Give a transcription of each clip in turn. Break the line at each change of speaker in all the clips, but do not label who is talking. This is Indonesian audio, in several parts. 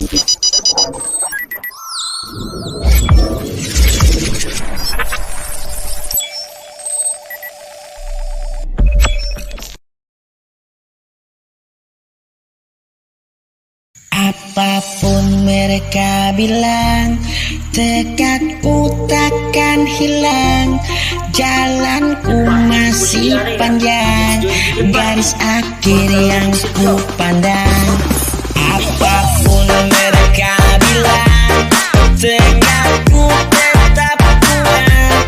Apapun mereka bilang, tekadku takkan hilang. Jalanku masih panjang, garis akhir yang ku pandang. Apapun mereka bilang, tekadku tetap kuat.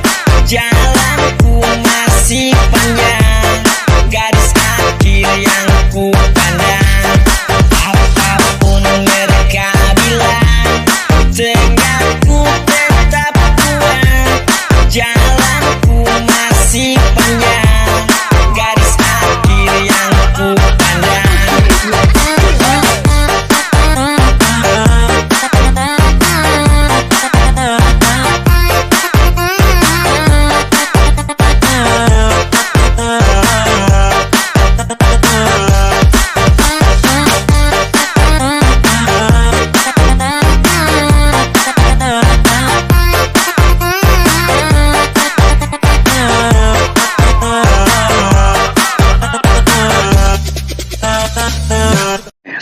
Jalanku masih panjang, garis akhir yang ku pandang. Tegakku tetap kuat, jalanku masih panjang, garis akhir yang ku pandang.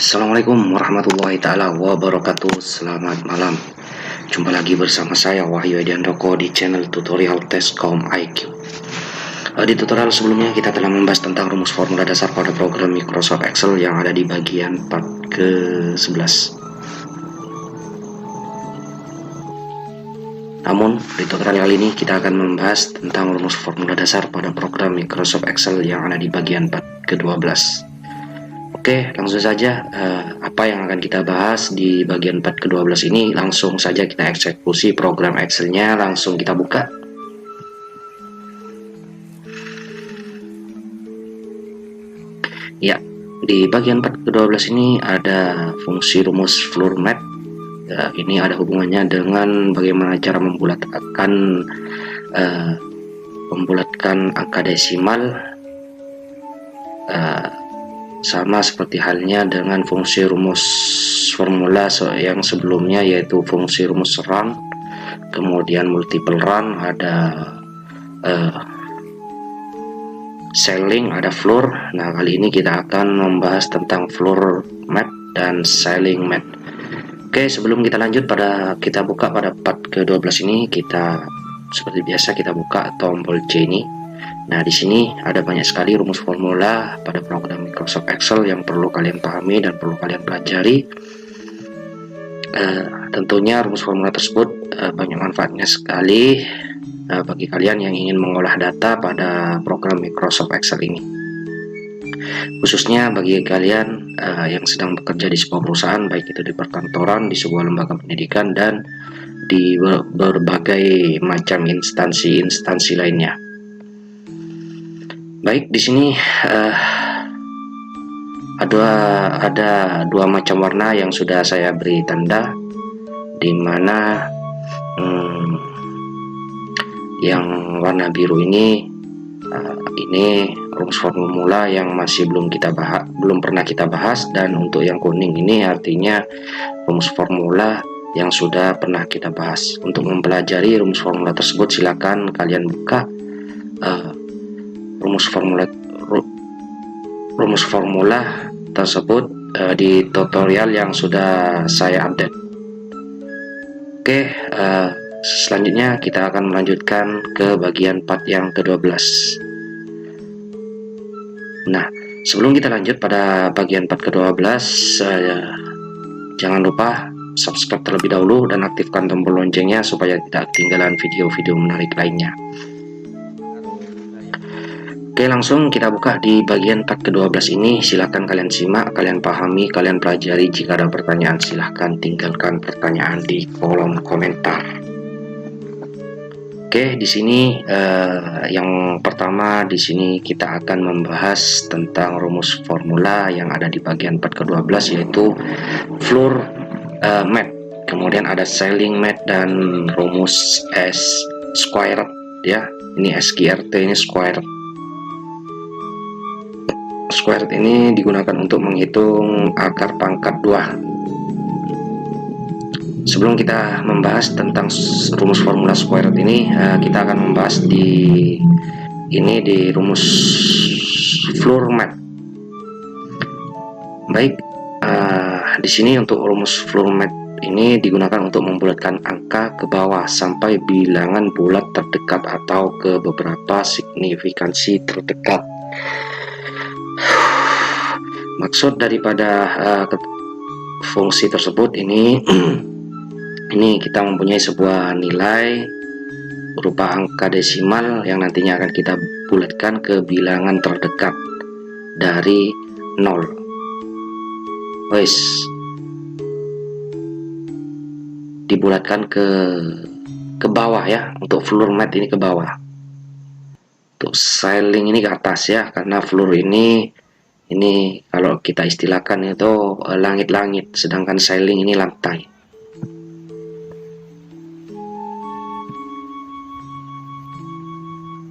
Assalamualaikum warahmatullahi taala wabarakatuh. Selamat malam. Jumpa lagi bersama saya Wahyu Ediandoko di channel tutorial Tescom IQ. Di tutorial sebelumnya kita telah membahas tentang rumus formula dasar pada program Microsoft Excel yang ada di bagian part ke-11. Namun di tutorial kali ini kita akan membahas tentang rumus formula dasar pada program Microsoft Excel yang ada di bagian part ke-12. Oke, langsung saja apa yang akan kita bahas di bagian part ke-12 ini. Langsung saja kita eksekusi program Excel-nya, langsung kita buka. Ya, di bagian part ke-12 ini ada fungsi rumus floor mat. Ini ada hubungannya dengan bagaimana cara membulatkan angka desimal. Sama seperti halnya dengan fungsi rumus formula yang sebelumnya, yaitu fungsi rumus run, kemudian multiple run, ada ceiling, ada floor. Nah, kali ini kita akan membahas tentang floor map dan ceiling map. Oke, sebelum kita lanjut kita buka pada part ke-12 ini, kita seperti biasa kita buka tombol C ini. Nah, di sini ada banyak sekali rumus formula pada program Microsoft Excel yang perlu kalian pahami dan perlu kalian pelajari. Tentunya rumus formula tersebut banyak manfaatnya sekali bagi kalian yang ingin mengolah data pada program Microsoft Excel ini. Khususnya bagi kalian yang sedang bekerja di sebuah perusahaan, baik itu di perkantoran, di sebuah lembaga pendidikan, dan di berbagai macam instansi lainnya. Baik, di sini ada dua macam warna yang sudah saya beri tanda, di mana yang warna biru ini rumus formula yang masih belum pernah kita bahas, dan untuk yang kuning ini artinya rumus formula yang sudah pernah kita bahas. Untuk mempelajari rumus formula tersebut, silakan kalian buka rumus formula tersebut di tutorial yang sudah saya update. Oke, selanjutnya kita akan melanjutkan ke bagian part yang ke-12. Nah, sebelum kita lanjut pada bagian part ke-12, jangan lupa subscribe terlebih dahulu dan aktifkan tombol loncengnya supaya tidak ketinggalan video-video menarik lainnya. Oke, langsung kita buka di bagian part ke-12 ini. Silahkan kalian simak, kalian pahami, kalian pelajari. Jika ada pertanyaan, silahkan tinggalkan pertanyaan di kolom komentar. Oke, di sini yang pertama di sini kita akan membahas tentang rumus formula yang ada di bagian part ke-12, yaitu floor mat. Kemudian ada ceiling mat dan rumus S squared, ya. Ini SQRT, ini squared. Squared ini digunakan untuk menghitung akar pangkat 2. Sebelum kita membahas tentang rumus formula square root ini, kita akan membahas di rumus floor mat. Baik, di sini untuk rumus floor mat ini digunakan untuk membulatkan angka ke bawah sampai bilangan bulat terdekat atau ke beberapa signifikansi terdekat. Maksud daripada fungsi tersebut ini ini kita mempunyai sebuah nilai berupa angka desimal yang nantinya akan kita bulatkan ke bilangan terdekat dari 0. Wes, dibulatkan ke bawah ya, untuk floor mat ini ke bawah, untuk ceiling ini ke atas ya, karena floor ini kalau kita istilahkan itu langit-langit, sedangkan ceiling ini lantai.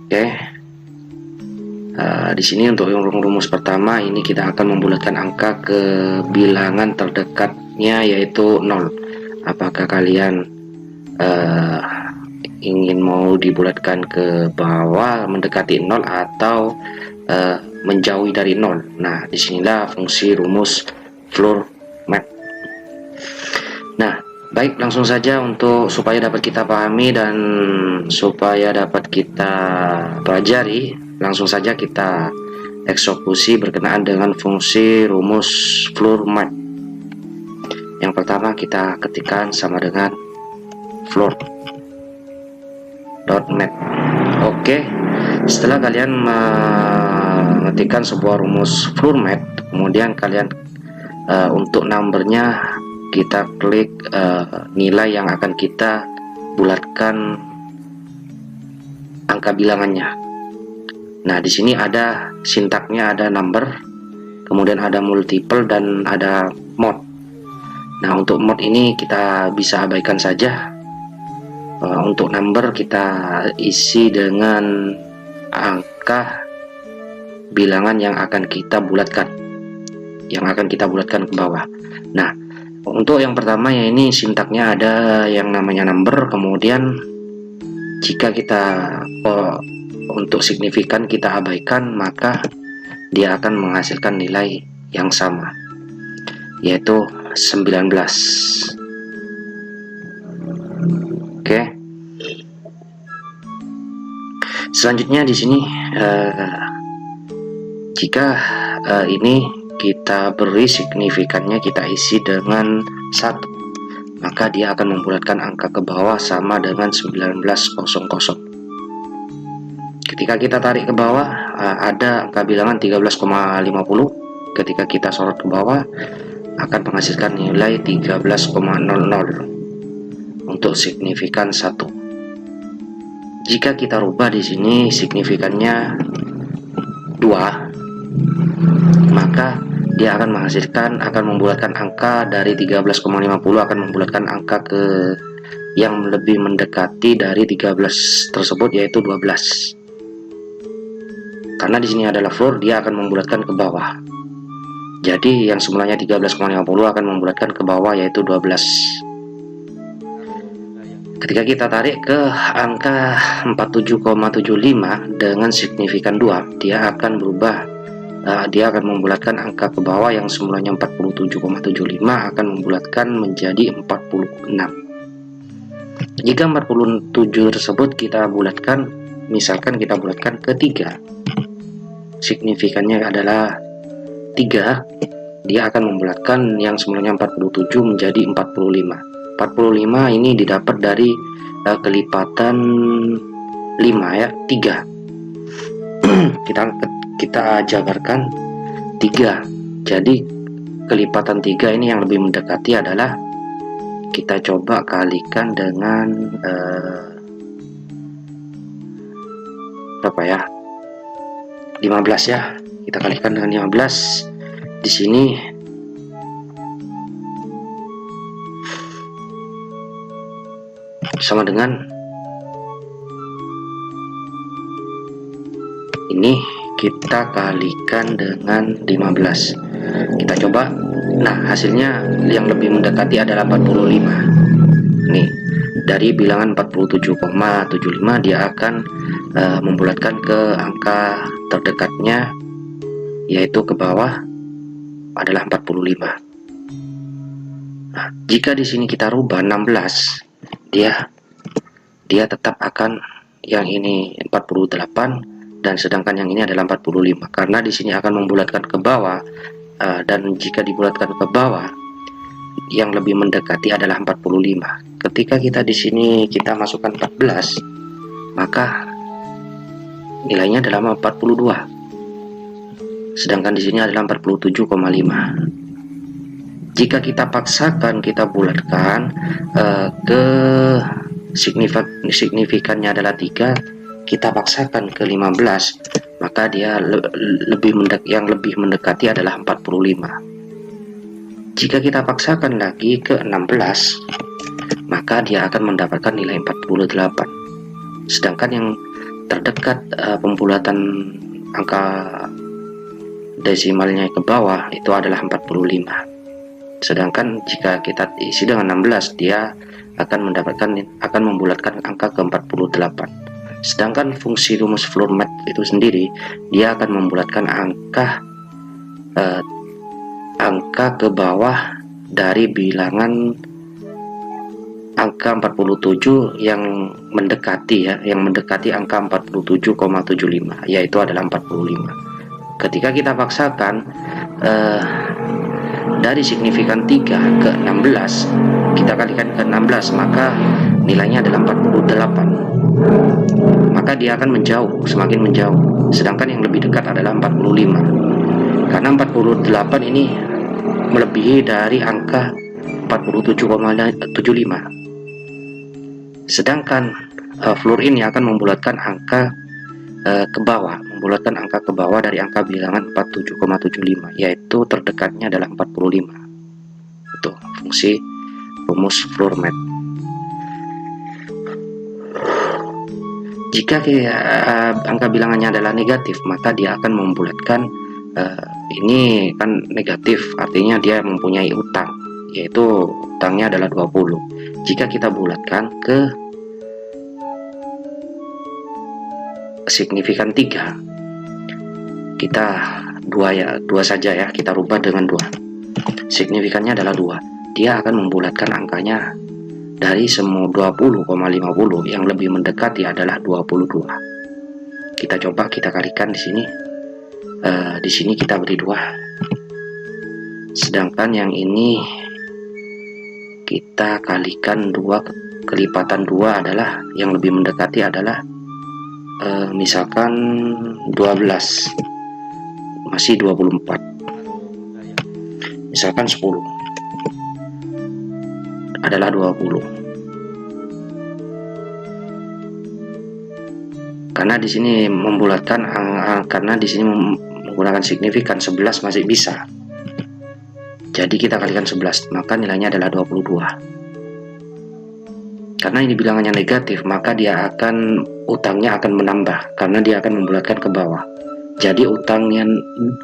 Oke, di sini untuk rumus pertama ini kita akan membulatkan angka ke bilangan terdekatnya yaitu 0. Apakah kalian ingin mau dibulatkan ke bawah mendekati 0 atau menjauhi dari 0? Nah, disinilah fungsi rumus floor mat. Nah, baik, langsung saja untuk supaya dapat kita pahami dan supaya dapat kita pelajari, langsung saja kita eksekusi berkenaan dengan fungsi rumus floor mat. Yang pertama kita ketikkan sama dengan floor dot mat. Oke, setelah kalian mengetikkan sebuah rumus floor mat, kemudian kalian untuk numbernya kita klik nilai yang akan kita bulatkan angka bilangannya. Nah, di sini ada sintaknya, ada number, kemudian ada multiple dan ada mod. Nah, untuk mod ini kita bisa abaikan saja. Untuk number kita isi dengan angka bilangan yang akan kita bulatkan, ke bawah. Nah, untuk yang pertama ya, ini sintaknya ada yang namanya number, kemudian jika kita untuk signifikan kita abaikan, maka dia akan menghasilkan nilai yang sama, yaitu 19. Oke. Selanjutnya di sini jika ini kita beri signifikannya, kita isi dengan 1, maka dia akan membulatkan angka ke bawah sama dengan 1900. Ketika kita tarik ke bawah, ada angka bilangan 13,50. Ketika kita sorot ke bawah, akan menghasilkan nilai 13,00 untuk signifikan 1. Jika kita rubah di sini signifikannya 2, maka dia akan membulatkan angka dari 13,50 akan membulatkan angka ke yang lebih mendekati dari 13 tersebut, yaitu 12. Karena di sini adalah floor, dia akan membulatkan ke bawah. Jadi yang semulanya 13,50 akan membulatkan ke bawah, yaitu 12. Ketika kita tarik ke angka 47,75 dengan signifikan 2, dia akan berubah. Dia akan membulatkan angka ke bawah yang semulanya 47,75 akan membulatkan menjadi 46. Jika 47 tersebut kita bulatkan, misalkan kita bulatkan ke 3, signifikannya adalah 3, dia akan membulatkan yang semulanya 47 menjadi 45. 45 ini didapat dari kelipatan 5 ya, 3. kita jabarkan 3. Jadi kelipatan 3 ini yang lebih mendekati adalah kita coba kalikan dengan berapa ya? 15 ya. Kita kalikan dengan 15. Di sini sama dengan ini, kita kalikan dengan 15. Kita coba. Nah, hasilnya yang lebih mendekati adalah 45. nih dari bilangan 47,75 dia akan membulatkan ke angka terdekatnya, yaitu ke bawah adalah 45. Nah, jika di sini kita rubah 16, dia tetap akan, yang ini 48 dan sedangkan yang ini adalah 45, karena di sini akan membulatkan ke bawah, dan jika dibulatkan ke bawah yang lebih mendekati adalah 45. Ketika kita di sini kita masukkan 14, maka nilainya adalah 42. Sedangkan di sini adalah 47,5. Jika kita paksakan, kita bulatkan ke signifikannya adalah 3, kita paksakan ke 15, maka dia yang lebih mendekati adalah 45. Jika kita paksakan lagi ke 16, maka dia akan mendapatkan nilai 48. Sedangkan yang terdekat pembulatan angka desimalnya ke bawah itu adalah 45. Sedangkan jika kita isi dengan 16, dia akan membulatkan angka ke 48. Sedangkan fungsi rumus floor mat itu sendiri, dia akan membulatkan angka ke bawah dari bilangan angka 47 yang mendekati angka 47,75, yaitu adalah 45. Ketika kita paksakan dari signifikan 3 ke 16, kita kalikan ke 16, maka nilainya adalah 48. Maka dia akan semakin menjauh. Sedangkan yang lebih dekat adalah 45. Karena 48 ini melebihi dari angka 47,75. Sedangkan floor ini akan membulatkan angka ke bawah, dari angka bilangan 47,75, yaitu terdekatnya adalah 45. Itu fungsi rumus floor mat. Jika angka bilangannya adalah negatif, maka dia akan membulatkan, ini kan negatif, artinya dia mempunyai utang, yaitu utangnya adalah 20. Jika kita bulatkan ke signifikan 3, kita dua saja ya, kita rubah dengan 2. Signifikannya adalah 2. Dia akan membulatkan angkanya dari semua 20,50, yang lebih mendekati adalah 22. Kita coba kita kalikan di sini. Di sini kita beri 2. Sedangkan yang ini kita kalikan 2, kelipatan 2 adalah yang lebih mendekati adalah misalkan 12, masih 24, misalkan 10 adalah 20. Karena di sini membulatkan, karena di sini menggunakan signifikan 11 masih bisa. Jadi kita kalikan 11, maka nilainya adalah 22. Karena ini bilangannya negatif, maka utangnya akan menambah, karena dia akan membulatkan ke bawah. Jadi utangnya,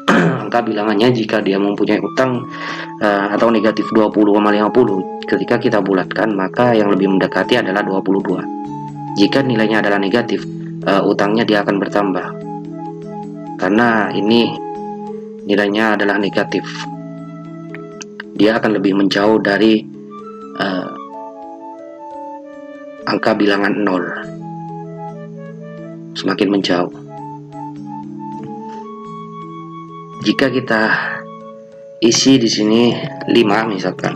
angka bilangannya jika dia mempunyai utang atau negatif 20,50, ketika kita bulatkan, maka yang lebih mendekati adalah 22. Jika nilainya adalah negatif, utangnya dia akan bertambah, karena ini nilainya adalah negatif. Dia akan lebih menjauh dari angka bilangan 0, semakin menjauh. Jika kita isi di sini 5 misalkan,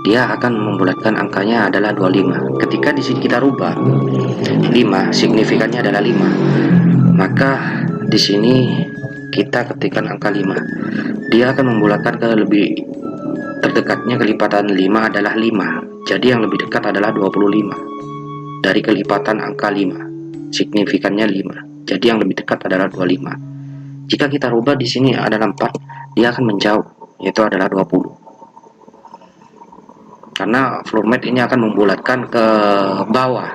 dia akan membulatkan angkanya adalah 25. Ketika di sini kita rubah 5, signifikannya adalah 5, maka di sini kita ketikkan angka 5. Dia akan membulatkan ke lebih terdekatnya, kelipatan 5 adalah 5. Jadi yang lebih dekat adalah 25 dari kelipatan angka 5. Signifikannya 5. Jadi yang lebih dekat adalah 25. Jika kita rubah di sini adalah 4, dia akan menjauh, yaitu adalah 20. Karena floor mat ini akan membulatkan ke bawah.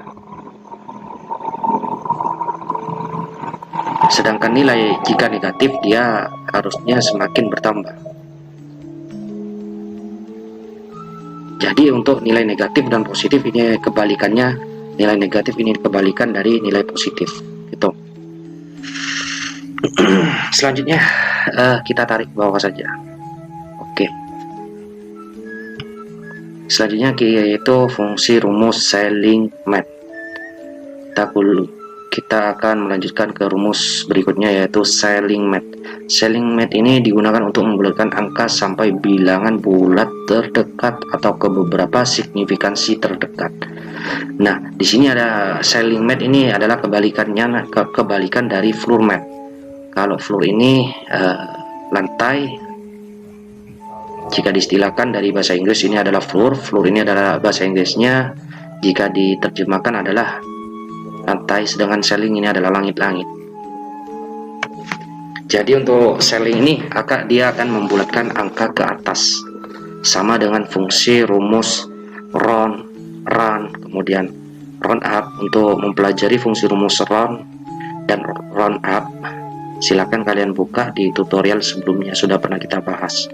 Sedangkan nilai jika negatif, dia harusnya semakin bertambah. Jadi untuk nilai negatif dan positif ini kebalikannya, nilai negatif ini kebalikan dari nilai positif gitu. Selanjutnya kita tarik ke bawah saja. Oke. Selanjutnya yaitu fungsi rumus Selling Math. Kita akan melanjutkan ke rumus berikutnya yaitu Selling Math. Selling Math ini digunakan untuk membulatkan angka sampai bilangan bulat terdekat atau ke beberapa signifikansi terdekat. Nah, di sini ada Selling Math ini adalah kebalikannya, kebalikan dari Floor Math. Kalau floor ini lantai, jika diistilahkan dari bahasa Inggris ini adalah floor. Floor ini adalah bahasa Inggrisnya, jika diterjemahkan adalah lantai, sedangkan selling ini adalah langit-langit. Jadi untuk selling ini dia akan membulatkan angka ke atas, sama dengan fungsi rumus round, run, kemudian round up. Untuk mempelajari fungsi rumus round dan round up, silakan kalian buka di tutorial sebelumnya, sudah pernah kita bahas.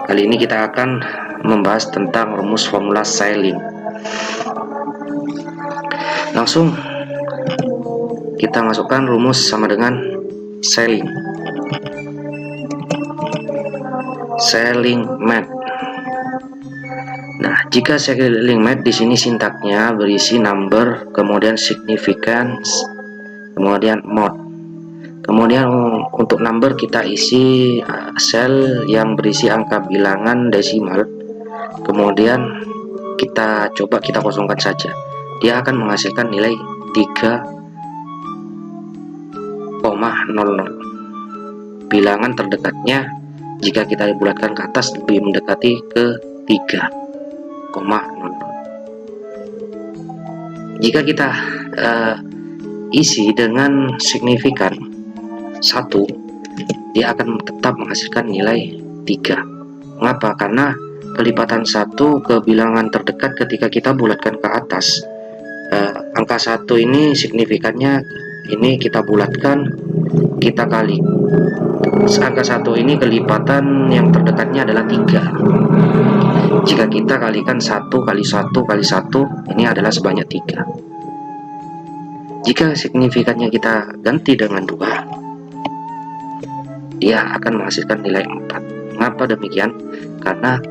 Kali ini kita akan membahas tentang rumus formula selling. Langsung kita masukkan rumus sama dengan selling Math. Nah, jika selling Math di sini sintaknya berisi number, kemudian significance, kemudian mode. Kemudian untuk number kita isi sel yang berisi angka bilangan desimal. Kemudian kita coba kita kosongkan saja. Dia akan menghasilkan nilai 3,00. Bilangan terdekatnya jika kita bulatkan ke atas lebih mendekati ke 3,00. Jika kita isi dengan signifikan 1, dia akan tetap menghasilkan nilai 3. Mengapa? Karena kelipatan 1 ke bilangan terdekat ketika kita bulatkan ke atas, angka 1 ini signifikannya ini kita bulatkan, kita kali angka 1 ini kelipatan yang terdekatnya adalah 3. Jika kita kalikan 1 kali 1 kali 1, ini adalah sebanyak 3. Jika signifikannya kita ganti dengan 2, dia akan menghasilkan nilai 4. Mengapa demikian? Karena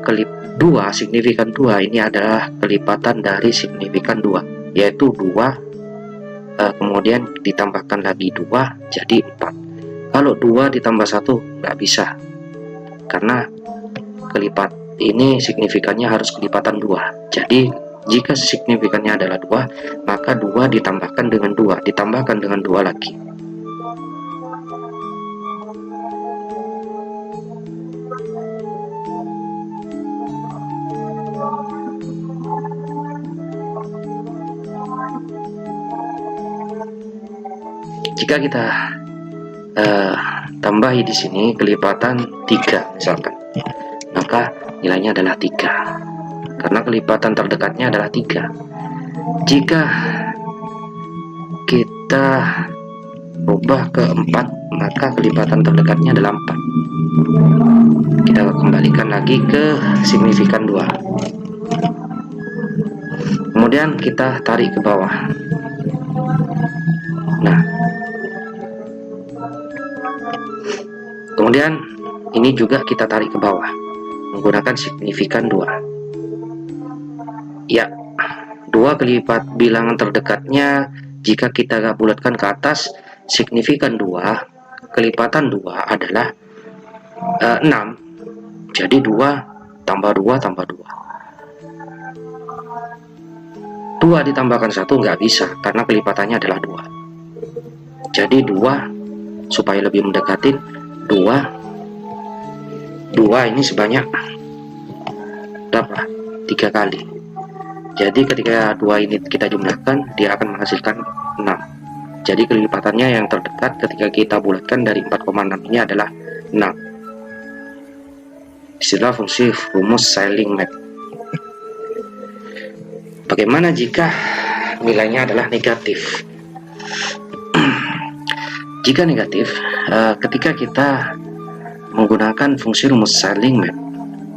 signifikan 2 ini adalah kelipatan dari signifikan 2, yaitu 2 kemudian ditambahkan lagi 2 jadi 4. Kalau 2 ditambah 1 nggak bisa, karena kelipat ini signifikannya harus kelipatan 2. Jadi jika signifikannya adalah 2, maka 2 ditambahkan dengan 2 ditambahkan dengan 2 lagi. Jika kita tambahi di sini kelipatan 3 misalkan, maka nilainya adalah 3 karena kelipatan terdekatnya adalah 3. Jika kita ubah ke 4, maka kelipatan terdekatnya adalah 4. Kita kembalikan lagi ke signifikan 2. Kemudian kita tarik ke bawah. Nah, kemudian ini juga kita tarik ke bawah menggunakan signifikan 2. Ya, 2 kelipat bilangan terdekatnya jika kita bulatkan ke atas, signifikan 2 kelipatan 2 adalah 6. Jadi 2 tambah 2 tambah 2. 2 ditambahkan 1 nggak bisa karena kelipatannya adalah 2. Jadi 2 supaya lebih mendekatin 2 ini sebanyak berapa? 3 kali. Jadi ketika 2 ini kita jumlahkan, dia akan menghasilkan 6. Jadi kelipatannya yang terdekat ketika kita bulatkan dari 4,6 ini adalah 6. Istilah fungsi rumus Selling Math. Bagaimana jika nilainya adalah negatif? Jika negatif, ketika kita menggunakan fungsi rumus Selling Math,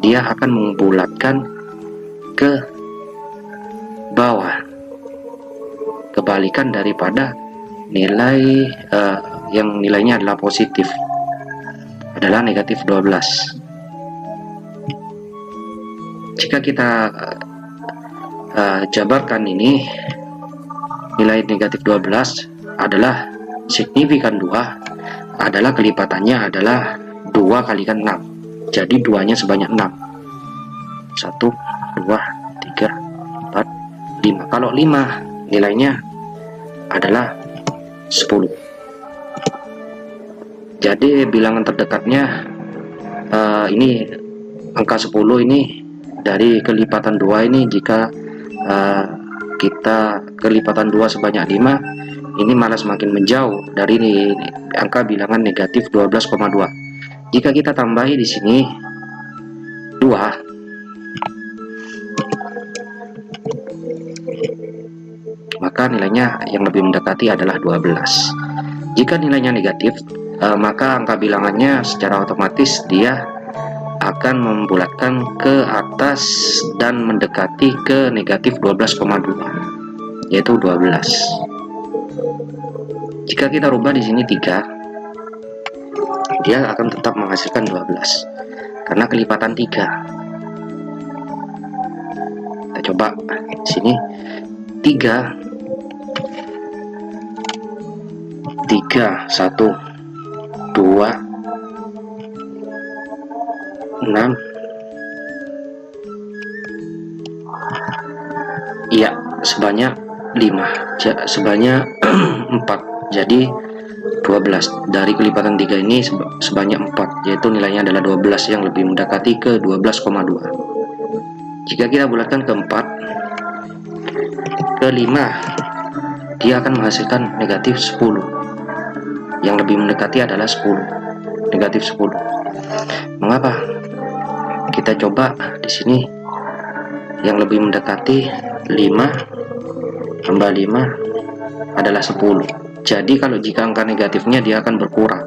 dia akan membulatkan ke bawah, kebalikan daripada nilai yang nilainya adalah positif, adalah negatif 12. Jika kita jabarkan ini, nilai negatif 12 adalah signifikan 2, adalah kelipatannya adalah 2 kalikan 6, jadi 2-nya sebanyak 6. 1, 2, 3, 4, 5. Kalau 5 nilainya adalah 10. Jadi bilangan terdekatnya ini angka 10 ini dari kelipatan 2 ini. Jika kita kelipatan 2 sebanyak 5, ini malah semakin menjauh dari angka bilangan negatif 12,2. Jika kita tambahi di sini 2, maka nilainya yang lebih mendekati adalah 12. Jika nilainya negatif, maka angka bilangannya secara otomatis dia akan membulatkan ke atas dan mendekati ke negatif 12,2, yaitu 12. Jika kita rubah di sini 3, dia akan tetap menghasilkan 12 karena kelipatan 3. Kita coba di sini 3, 1, 2, 6, iya sebanyak 5, sebanyak 4, jadi 12. Dari kelipatan 3 ini sebanyak 4, yaitu nilainya adalah 12, yang lebih mendekati ke 12,2. Jika kita bulatkan ke 4, ke 5, dia akan menghasilkan negatif 10, yang lebih mendekati adalah 10, negatif 10. Mengapa? Kita coba di sini yang lebih mendekati 5 tambah 5 adalah 10. Jadi kalau jika angka negatifnya dia akan berkurang.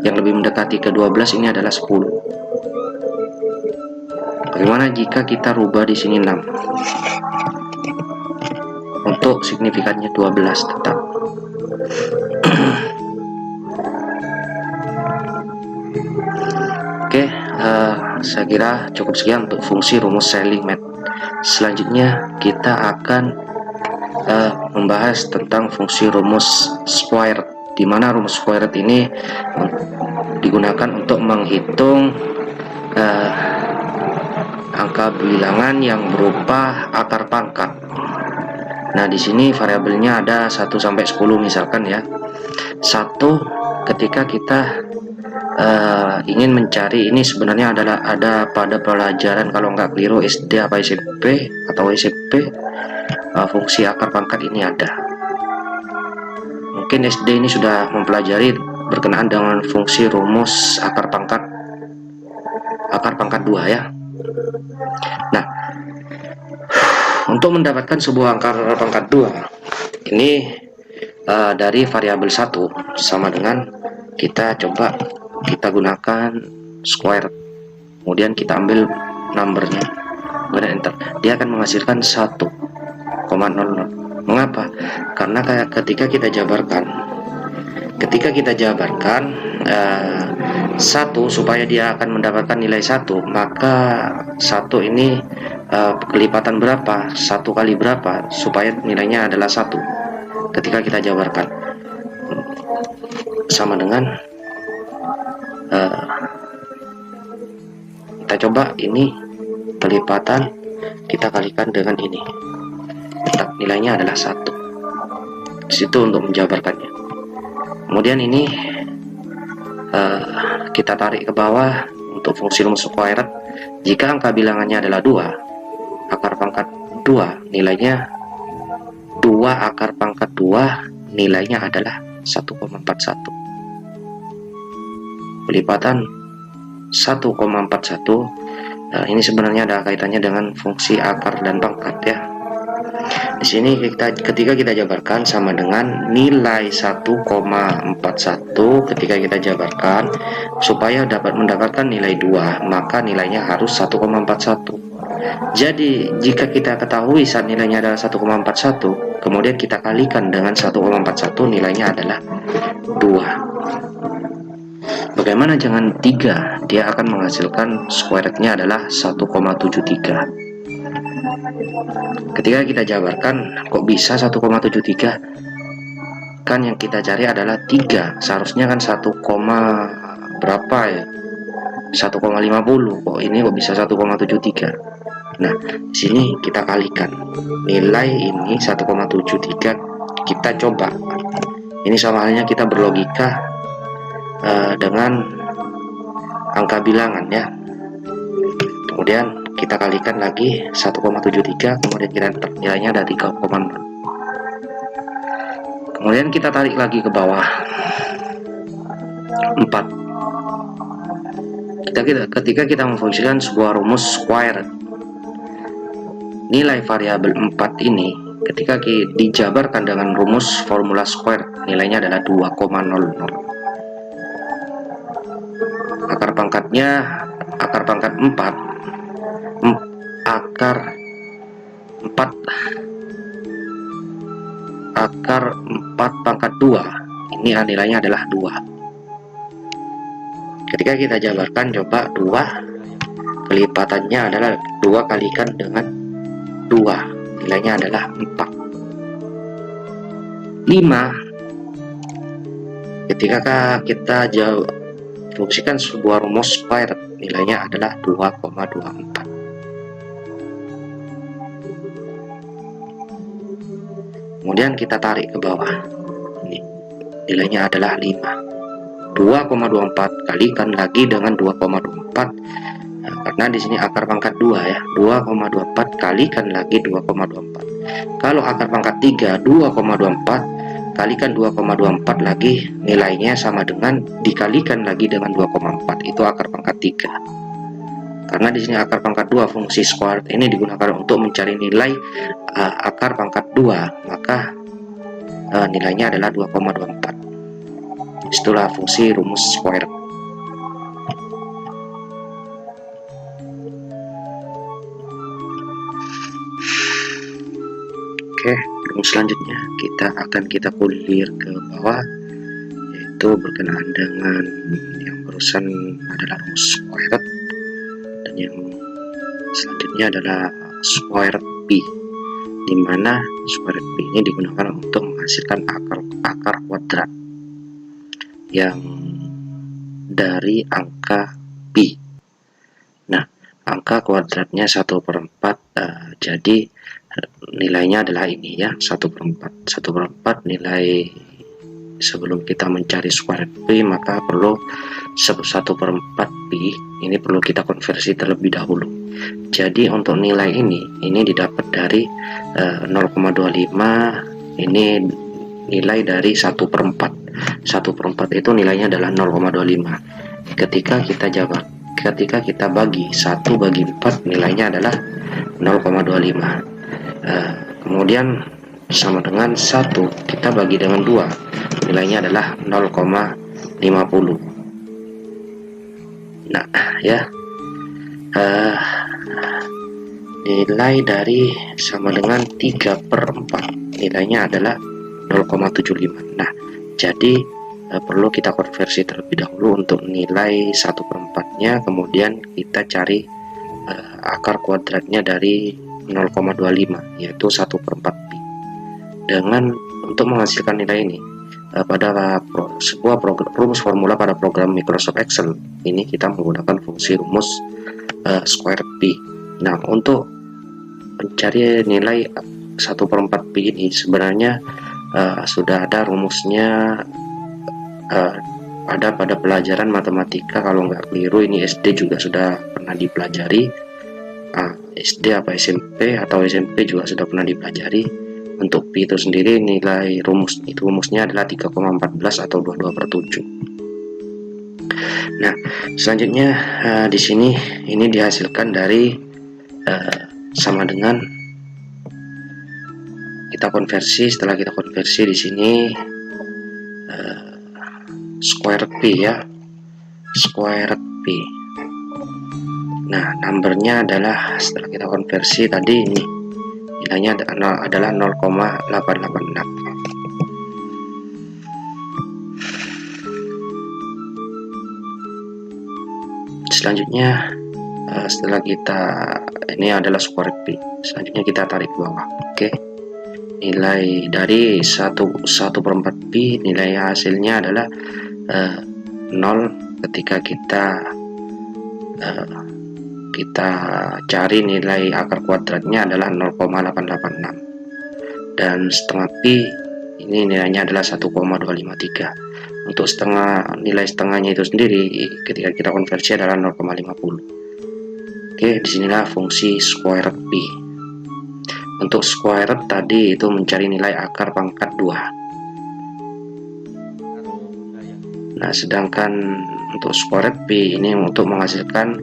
Yang lebih mendekati ke 12 ini adalah 10. Bagaimana jika kita rubah di sini 6? Untuk signifikannya 12 tetap. Oke, saya kira cukup sekian untuk fungsi rumus Selling Math. Selanjutnya kita akan membahas tentang fungsi rumus square, di mana rumus square ini digunakan untuk menghitung angka bilangan yang berupa akar pangkat. Nah, di sini variabelnya ada 1 sampai 10 misalkan ya. 1 ketika kita ingin mencari, ini sebenarnya ada pada pelajaran kalau nggak keliru SD apa SMP atau SMP, fungsi akar pangkat ini ada. Mungkin SD ini sudah mempelajari berkenaan dengan fungsi rumus akar pangkat 2 ya. Nah, untuk mendapatkan sebuah akar pangkat 2 ini dari variabel 1 sama dengan kita gunakan square, kemudian kita ambil numbernya, kemudian enter, dia akan menghasilkan 1,00. Mengapa? Karena ketika kita jabarkan 1 supaya dia akan mendapatkan nilai 1, maka 1 ini kelipatan berapa, 1 kali berapa supaya nilainya adalah 1. Ketika kita jabarkan sama dengan kita coba ini kelipatan kita kalikan dengan ini, tetap nilainya adalah 1. Di situ untuk menjabarkannya. Kemudian ini kita tarik ke bawah untuk fungsi rumus square. Jika angka bilangannya adalah 2, akar pangkat 2 nilainya 2 akar pangkat 2 nilainya adalah 1,41. Kelipatan 1,41 ini sebenarnya ada kaitannya dengan fungsi akar dan pangkat ya. Di sini ketika kita jabarkan sama dengan nilai 1,41, ketika kita jabarkan supaya dapat mendapatkan nilai 2, maka nilainya harus 1,41. Jadi jika kita ketahui saat nilainya adalah 1,41, kemudian kita kalikan dengan 1,41, nilainya adalah 2. Bagaimana jangan 3? Dia akan menghasilkan square root-nya adalah 1,73. Ketika kita jabarkan, kok bisa 1,73? Kan yang kita cari adalah 3. Seharusnya kan 1, berapa ya? 1,50. Kok ini kok bisa 1,73? Nah, di sini kita kalikan nilai ini 1,73, kita coba. Ini sama halnya kita berlogika dengan angka bilangan ya. Kemudian kita kalikan lagi 1,73, kemudian kita nilainya ada 3,0. Kemudian kita tarik lagi ke bawah 4. Ketika kita memfungsikan sebuah rumus square, nilai variabel 4 ini ketika dijabarkan dengan rumus formula square, nilainya adalah 2,00. Akar pangkatnya, akar pangkat 4, akar 4 pangkat 2, ini nilainya adalah 2. Ketika kita jabarkan, coba 2 kelipatannya adalah 2 kalikan dengan 2, nilainya adalah 4. 5, ketika kita fungsikan sebuah rumus square, nilainya adalah 2,24. Kemudian kita tarik ke bawah, ini nilainya adalah 5. 2,24 kalikan lagi dengan 2,24, nah, karena di sini akar pangkat 2 ya. 2,24 kalikan lagi 2,24. Kalau akar pangkat 3, 2,24 kalikan 2,24 lagi, nilainya sama dengan dikalikan lagi dengan 2,4, itu akar pangkat 3. Karena di sini akar pangkat 2, fungsi square ini digunakan untuk mencari nilai akar pangkat 2, maka nilainya adalah 2,24. Itulah fungsi rumus square. Oke, rumus selanjutnya kita kulir ke bawah, yaitu berkenaan dengan yang barusan adalah rumus square root, dan yang selanjutnya adalah square root p, di mana square root p ini digunakan untuk menghasilkan akar kuadrat yang dari angka pi. Nah, angka kuadratnya 1/4, jadi nilainya adalah ini ya, 1/4. 1/4 nilai, sebelum kita mencari square root pi, maka perlu 1/4 pi ini perlu kita konversi terlebih dahulu. Jadi untuk nilai ini didapat dari 0,25, ini nilai dari 1/4. 1/4 itu nilainya adalah 0,25. Ketika kita bagi 1 bagi 4, nilainya adalah 0,25. Kemudian sama dengan 1 kita bagi dengan 2, nilainya adalah 0,50. Nah ya, nilai dari sama dengan 3/4, nilainya adalah 0,75. Nah, jadi perlu kita konversi terlebih dahulu untuk nilai 1/4-nya, kemudian kita cari akar kuadratnya dari 0,25, yaitu 1/4 pi. Dengan untuk menghasilkan nilai ini pada sebuah rumus formula pada program Microsoft Excel, ini kita menggunakan fungsi rumus square pi. Nah, untuk mencari nilai 1/4 pi ini sebenarnya sudah ada rumusnya, ada pada pelajaran matematika. Kalau nggak keliru ini SD juga sudah pernah dipelajari, SD apa SMP, atau SMP juga sudah pernah dipelajari. Untuk pi itu sendiri, nilai rumusnya adalah 3,14 atau 22/7. Nah, selanjutnya di sini ini dihasilkan dari sama dengan, kita konversi. Setelah kita konversi di sini square pi ya, square pi. Nah, numbernya adalah setelah kita konversi tadi ini nilainya adalah 0,886. Selanjutnya setelah kita ini adalah square P, selanjutnya kita tarik ke bawah. Oke, nilai dari 1/4 Pi, nilai hasilnya adalah 0 ketika kita cari nilai akar kuadratnya adalah 0,886, dan setengah Pi ini nilainya adalah 1,253. Untuk nilai setengahnya itu sendiri ketika kita konversi adalah 0,50. Oke, disinilah fungsi square Pi. Untuk square tadi itu mencari nilai akar pangkat 2. Nah, sedangkan untuk square Pi ini untuk menghasilkan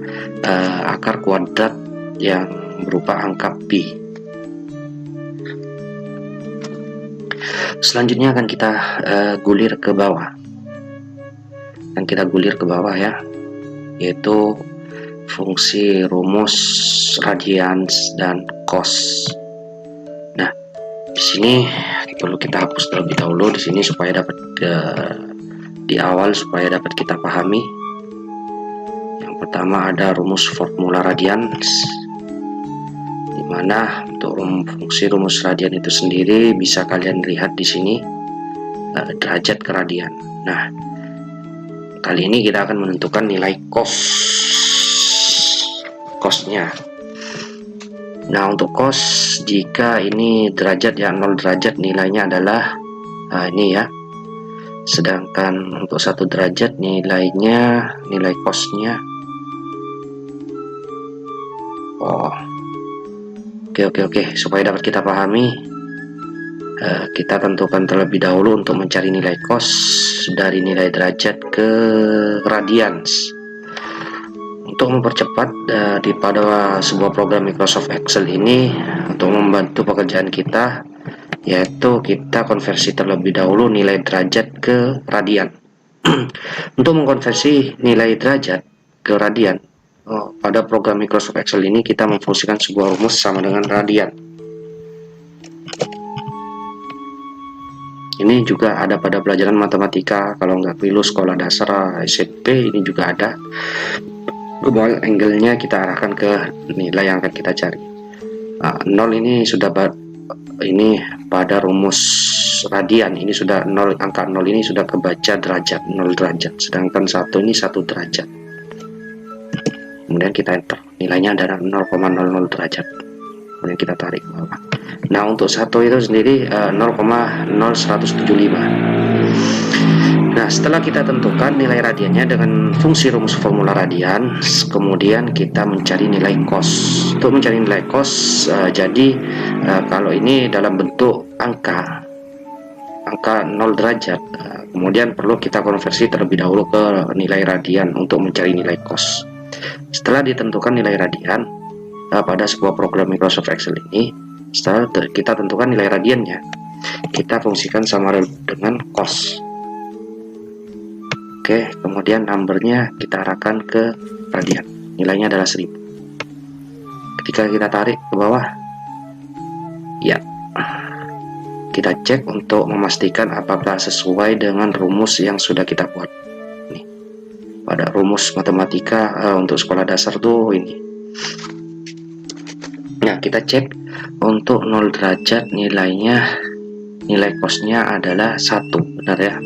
akar kuadrat yang berupa angka Pi. Selanjutnya akan kita gulir ke bawah. Dan kita gulir ke bawah ya, yaitu fungsi rumus radians dan cos. Nah, di sini perlu kita hapus terlebih dahulu di sini supaya dapat di awal supaya dapat kita pahami. Yang pertama ada rumus formula radians, di mana untuk fungsi rumus radian itu sendiri bisa kalian lihat di sini derajat ke radian. Nah, kali ini kita akan menentukan nilai cosnya. Nah, untuk cos jika ini derajat ya 0 derajat nilainya adalah ini ya. Sedangkan untuk 1 derajat nilai cosnya oke, supaya dapat kita pahami, kita tentukan terlebih dahulu untuk mencari nilai cos dari nilai derajat ke radians. Untuk mempercepat pada sebuah program Microsoft Excel ini untuk membantu pekerjaan kita, yaitu kita konversi terlebih dahulu nilai derajat ke radian. Untuk mengkonversi nilai derajat ke radian pada program Microsoft Excel ini kita memfungsikan sebuah rumus sama dengan radian. Ini juga ada pada pelajaran matematika, kalau nggak pilu sekolah dasar SMP ini juga ada. Bahwa angle-nya kita arahkan ke nilai yang akan kita cari. 0 ini sudah ini pada rumus radian ini sudah 0, angka 0 ini sudah kebaca derajat 0 derajat, sedangkan 1 ini 1 derajat. Kemudian kita enter, nilainya adalah 0,00 derajat. Kemudian kita tarik ke bawah. Nah, untuk 1 itu sendiri 0,0175. Nah, setelah kita tentukan nilai radiannya dengan fungsi rumus formula radian, kemudian kita mencari nilai cos. Untuk mencari nilai cos, jadi kalau ini dalam bentuk angka 0 derajat, kemudian perlu kita konversi terlebih dahulu ke nilai radian untuk mencari nilai cos. Setelah ditentukan nilai radian pada sebuah program Microsoft Excel ini, setelah kita tentukan nilai radiannya, kita fungsikan sama dengan cos. Oke, kemudian numbernya kita arahkan ke radian, nilainya adalah 1000. Ketika kita tarik ke bawah ya, kita cek untuk memastikan apakah sesuai dengan rumus yang sudah kita buat. Nih, pada rumus matematika untuk sekolah dasar tuh ini. Nah, kita cek untuk 0 derajat nilai cosnya adalah 1, benar ya.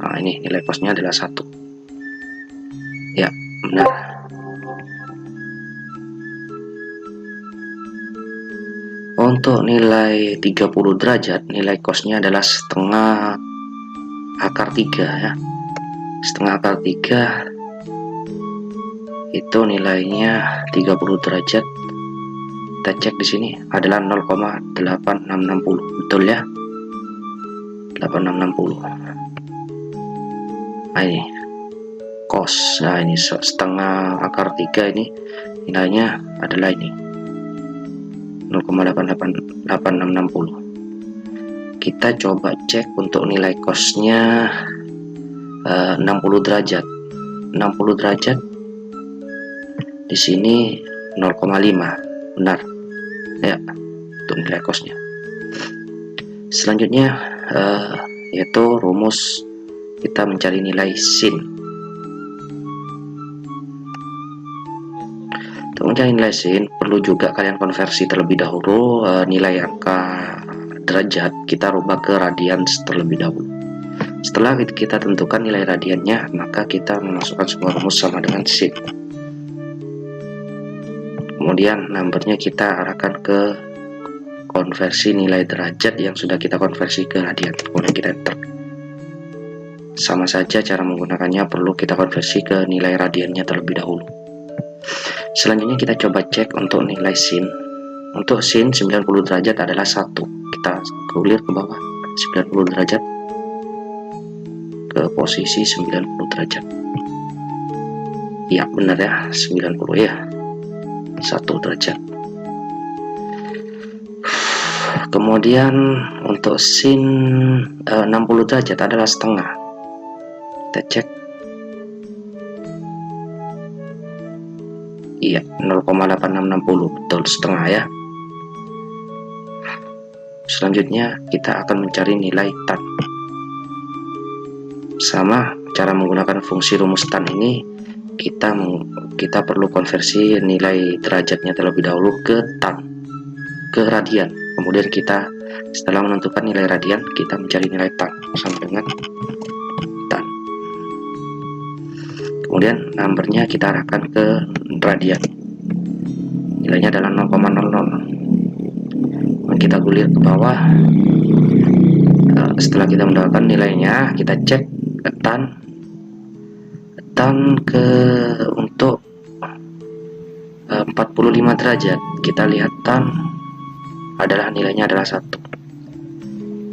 Nah, ini nilai cosnya adalah 1. Ya, benar. Untuk nilai 30 derajat, nilai cosnya adalah setengah akar 3 ya. Setengah akar 3 itu nilainya 30 derajat. Kita cek di sini adalah 0,8660, betul ya? 8660. Nah, ini cos. Nah, ini setengah akar 3 ini nilainya adalah ini 0,88660. Kita coba cek untuk nilai cosnya 60 derajat. 60 derajat di sini 0,5, benar ya, untuk nilai cosnya. Selanjutnya yaitu rumus kita mencari nilai sin. Untuk mencari nilai sin perlu juga kalian konversi terlebih dahulu nilai angka derajat kita rubah ke radian terlebih dahulu. Setelah kita tentukan nilai radiannya, maka kita memasukkan sebuah rumus sama dengan sin. Kemudian numbernya kita arahkan ke konversi nilai derajat yang sudah kita konversi ke radian. Kemudian kita enter. Sama saja cara menggunakannya, perlu kita konversi ke nilai radiannya terlebih dahulu. Selanjutnya kita coba cek untuk nilai sin. Untuk sin 90 derajat adalah 1. Kita gulir ke bawah 90 derajat ke posisi 90 derajat. Ya benar ya, 90 ya, 1 derajat. Kemudian untuk sin 60 derajat adalah setengah. Kita cek. Iya, 0,8660, betul setengah ya. Selanjutnya kita akan mencari nilai tan. Sama cara menggunakan fungsi rumus tan ini, kita perlu konversi nilai derajatnya terlebih dahulu ke tan, ke radian. Kemudian kita setelah menentukan nilai radian, kita mencari nilai tan sama dengan tan. Kemudian numbernya kita arahkan ke radian. Nilainya adalah 0,00. Kita gulir ke bawah. Setelah kita mendapatkan nilainya, kita cek tan ke untuk 45 derajat. Kita lihat tan adalah nilainya adalah 1.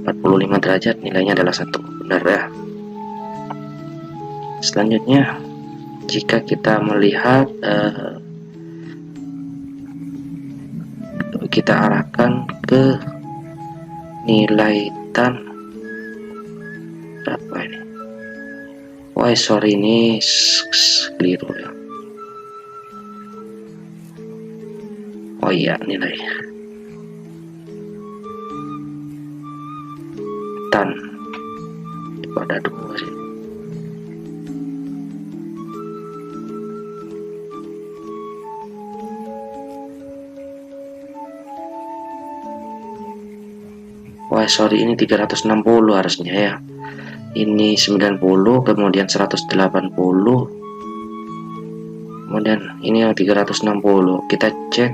45 derajat nilainya adalah 1, benar ya. Selanjutnya jika kita melihat kita arahkan ke nilai tan berapa ini? Wah sorry, ini keliru ya. Oh iya, nilai tan pada 2 sih. Wah sorry, ini 360 harusnya ya. Ini 90, kemudian 180, kemudian ini yang 360. Kita cek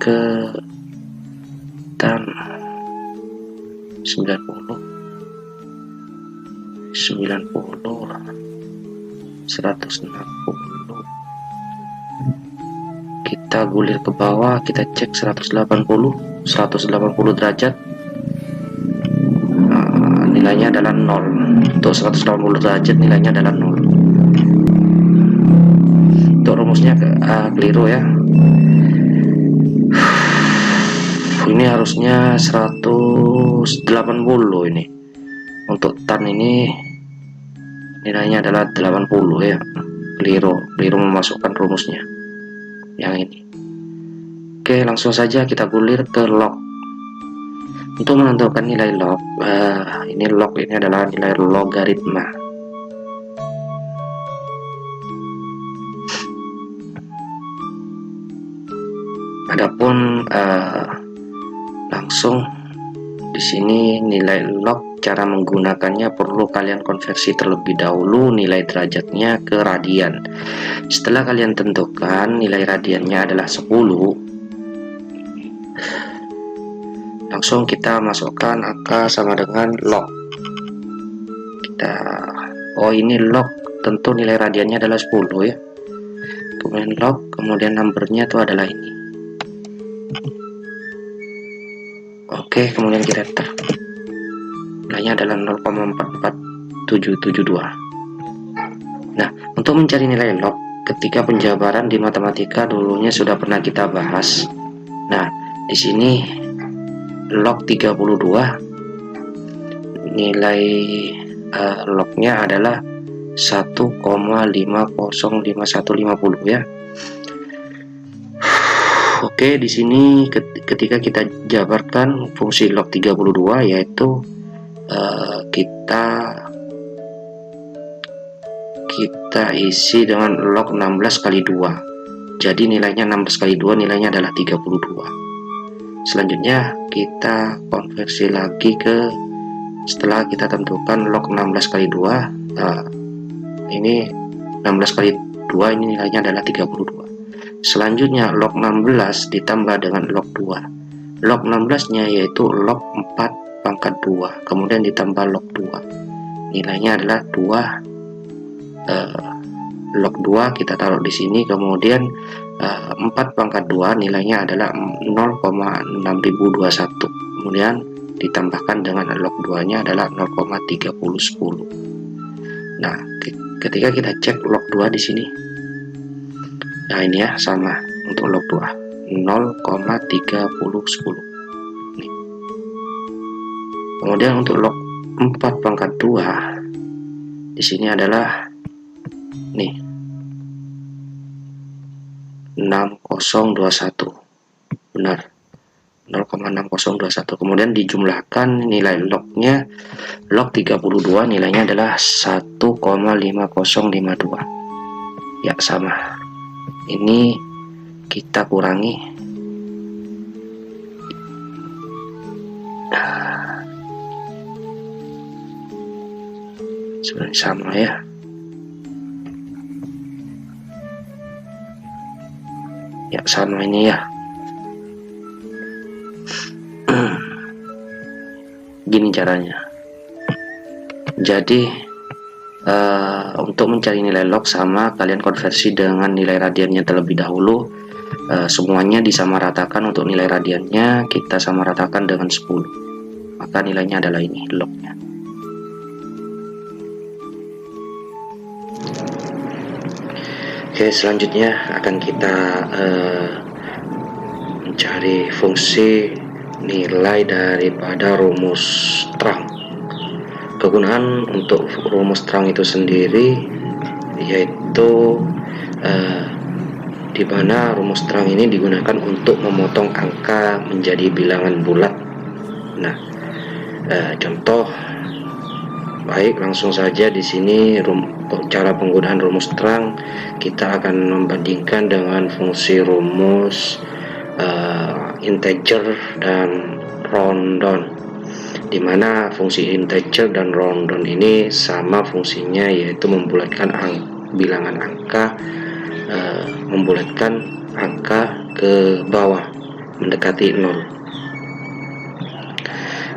ke tan 90, 160, kita gulir ke bawah, kita cek 180 derajat. Nilainya adalah 0. Untuk 180 derajat nilainya adalah 0. Untuk rumusnya keliru ya. Ini harusnya 180 ini. Untuk tan ini nilainya adalah 80 ya. Keliru memasukkan rumusnya yang ini. Oke, langsung saja kita gulir ke log. Untuk menentukan nilai log, ini adalah nilai logaritma. Adapun langsung di sini nilai log, cara menggunakannya perlu kalian konversi terlebih dahulu nilai derajatnya ke radian. Setelah kalian tentukan nilai radiannya adalah 10, langsung kita masukkan angka sama dengan log. Ini log, tentu nilai radiannya adalah 10 ya. Kemudian log, kemudian numbernya itu adalah ini. Oke, kemudian kita enter. Nilainya adalah 0,44772. Nah, untuk mencari nilai log, ketika penjabaran di matematika dulunya sudah pernah kita bahas. Nah, di sini log 32 nilai lognya adalah 1,505150 ya. Oke, di sini ketika kita jabarkan fungsi log 32, yaitu kita isi dengan log 16 kali 2. Jadi nilainya 16 kali 2, nilainya adalah 32. Selanjutnya kita konversi lagi ke, setelah kita tentukan log 16 kali 2, ini 16 kali 2, ini nilainya adalah 32. Selanjutnya log 16 ditambah dengan log 2. Log 16 nya yaitu log 4 pangkat 2, kemudian ditambah log 2, nilainya adalah 2. Log 2 kita taruh di sini, kemudian 4 pangkat 2 nilainya adalah 0,6021, kemudian ditambahkan dengan log 2 nya adalah 0,3010. Nah, ketika kita cek log 2 di sini, nah ini ya, sama untuk log 2 0,3010. Kemudian untuk log 4 pangkat 2 di sini adalah nih 6021, benar, 0,6021. Kemudian dijumlahkan nilai lognya, log 32 nilainya adalah 1,5052. Ya, sama. Ini kita kurangi, sebenarnya sama ya. Ya, sama ini ya. Gini caranya. Jadi untuk mencari nilai log sama, kalian konversi dengan nilai radiannya terlebih dahulu. Semuanya disamaratakan. Untuk nilai radiannya kita samaratakan dengan 10, maka nilainya adalah ini lognya. Oke, selanjutnya akan kita mencari fungsi nilai daripada rumus terang. Kegunaan untuk rumus terang itu sendiri yaitu di mana rumus terang ini digunakan untuk memotong angka menjadi bilangan bulat. Nah, contoh, baik, langsung saja di sini cara penggunaan rumus terang kita akan membandingkan dengan fungsi rumus integer dan round down, di mana fungsi integer dan round down ini sama fungsinya, yaitu membulatkan bilangan angka, membulatkan angka ke bawah mendekati 0.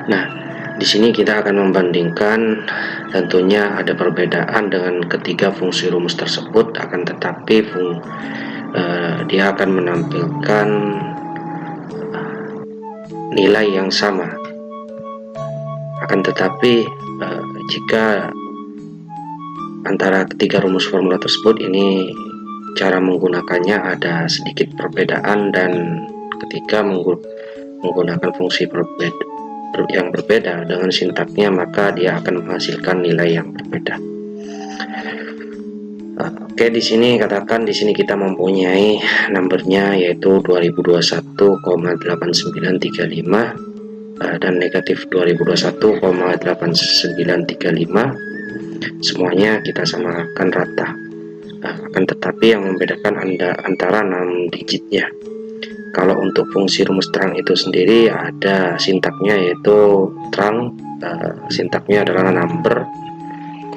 Nah, di sini kita akan membandingkan, tentunya ada perbedaan dengan ketiga fungsi rumus tersebut, akan tetapi dia akan menampilkan nilai yang sama. Akan tetapi jika antara ketiga rumus formula tersebut ini cara menggunakannya ada sedikit perbedaan, dan ketika menggunakan fungsi yang berbeda dengan sintaknya, maka dia akan menghasilkan nilai yang berbeda. Oke, di sini katakan di sini kita mempunyai numbernya yaitu 2021,8935 dan negatif 2021,8935. Semuanya kita samakan rata. Akan tetapi yang membedakan antara 6 digitnya. Kalau untuk fungsi rumus terang itu sendiri ada sintaknya, yaitu terang, sintaknya adalah number,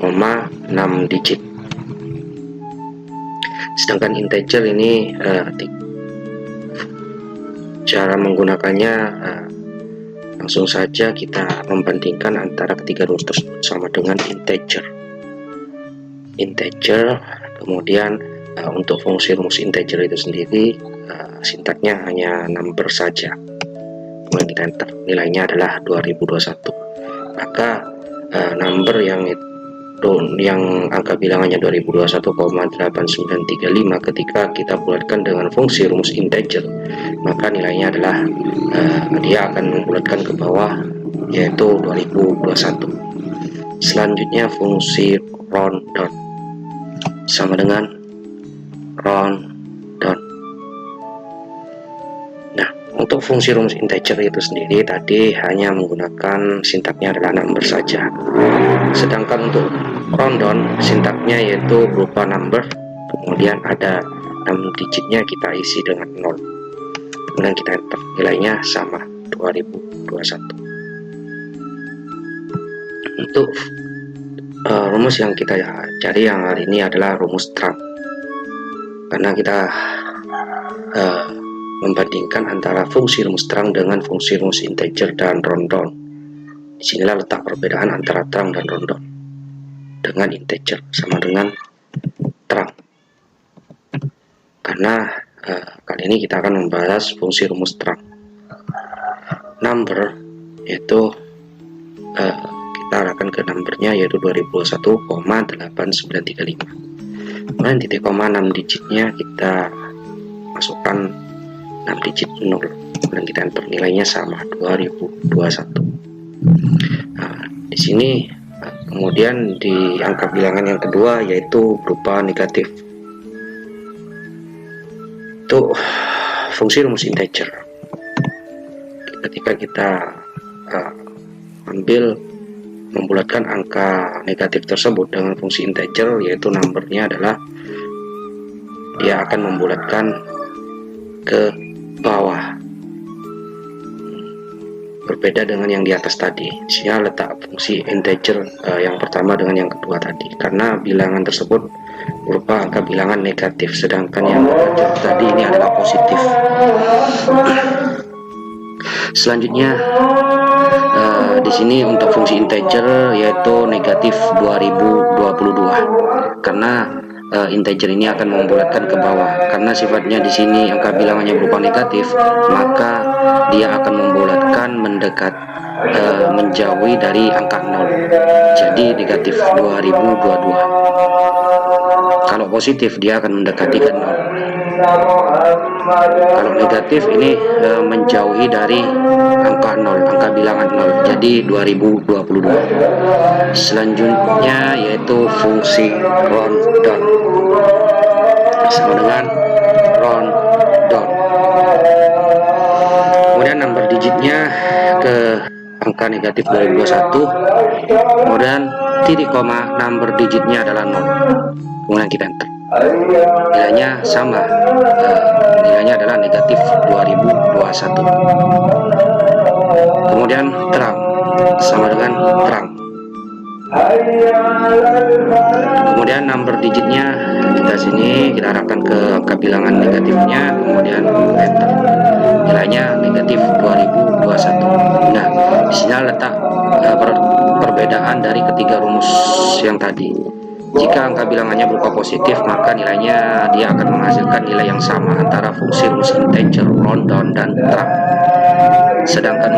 6 digit. Sedangkan integer ini cara menggunakannya langsung saja kita membandingkan antara ketiga rumus tersebut sama dengan integer. Kemudian untuk fungsi rumus integer itu sendiri sintaknya hanya number saja, kemudian kita enter, nilainya adalah 2021. Maka number yang angka bilangannya 2021,8935 ketika kita bulatkan dengan fungsi rumus integer, maka nilainya adalah dia akan membulatkan ke bawah, yaitu 2021. Selanjutnya fungsi round down sama dengan round down. Untuk fungsi rumus integer itu sendiri tadi hanya menggunakan sintaknya adalah number saja. Sedangkan untuk rundown sintaknya yaitu berupa number, kemudian ada 6 digitnya kita isi dengan 0. Kemudian kita enter, nilainya sama 2021. Untuk rumus yang kita cari yang hari ini adalah rumus trunk, karena kita membandingkan antara fungsi rumus trunk dengan fungsi rumus integer dan rundown. Disinilah letak perbedaan antara trunk dan rundown. Dengan integer sama dengan trunk, karena kali ini kita akan membahas fungsi rumus trunk. Number yaitu kita arahkan ke numbernya yaitu 2021,8935. Kemudian titik koma 6 digitnya kita masukkan 6 digit 0, kemudian kita enter, nilainya sama 2021. Nah, di sini kemudian di angka bilangan yang kedua yaitu berupa negatif. Itu fungsi rumus integer. Ketika kita membulatkan angka negatif tersebut dengan fungsi integer yaitu numbernya adalah dia akan membulatkan ke bawah, berbeda dengan yang di atas tadi. Sehingga letak fungsi integer yang pertama dengan yang kedua tadi, karena bilangan tersebut berupa angka bilangan negatif, sedangkan yang tadi ini adalah positif. Selanjutnya di sini untuk fungsi integer yaitu negatif 2022, karena integer ini akan membulatkan ke bawah. Karena sifatnya di sini angka bilangannya berupa negatif, maka dia akan membulatkan menjauhi dari angka 0. Jadi negatif 2022. Kalau positif dia akan mendekati ke 0. Kalau negatif ini menjauhi dari angka 0, angka bilangan 0. Jadi 2022. Selanjutnya yaitu fungsi rundown, sama dengan rundown. Kemudian number digitnya ke angka negatif 2021, kemudian titik koma number digitnya adalah 0, kemudian kita enter, nilainya sama, nilainya adalah negatif 2021. Kemudian terang sama dengan terang, kemudian number digitnya kita sini kita arahkan ke angka bilangan negatifnya, kemudian enter, nilainya negatif 2021. Nah, di sini letak perbedaan dari ketiga rumus yang tadi. Jika angka bilangannya berupa positif, maka nilainya dia akan menghasilkan nilai yang sama antara fungsi rumus integer, rundown, dan trunk. Sedangkan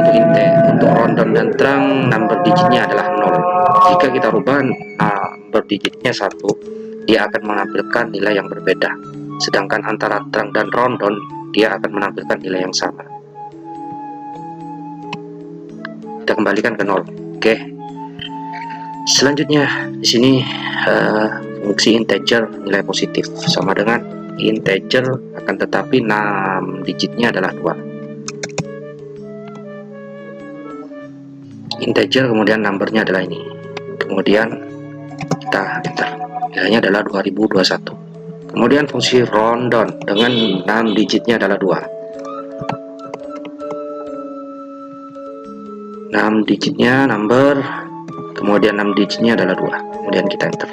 untuk rundown dan trunk, number digitnya adalah 0. Jika kita rubah number digitnya 1, dia akan menampilkan nilai yang berbeda. Sedangkan antara trunk dan rundown, dia akan menampilkan nilai yang sama. Kita kembalikan ke 0. Oke. Selanjutnya di sini fungsi integer nilai positif sama dengan integer, akan tetapi 6 digitnya adalah 2. Integer kemudian numbernya adalah ini, kemudian kita enter, nilainya adalah 2021. Kemudian fungsi rundown dengan 6 digitnya adalah 2. 6 digitnya number, kemudian 6 digitnya adalah 2, kemudian kita enter,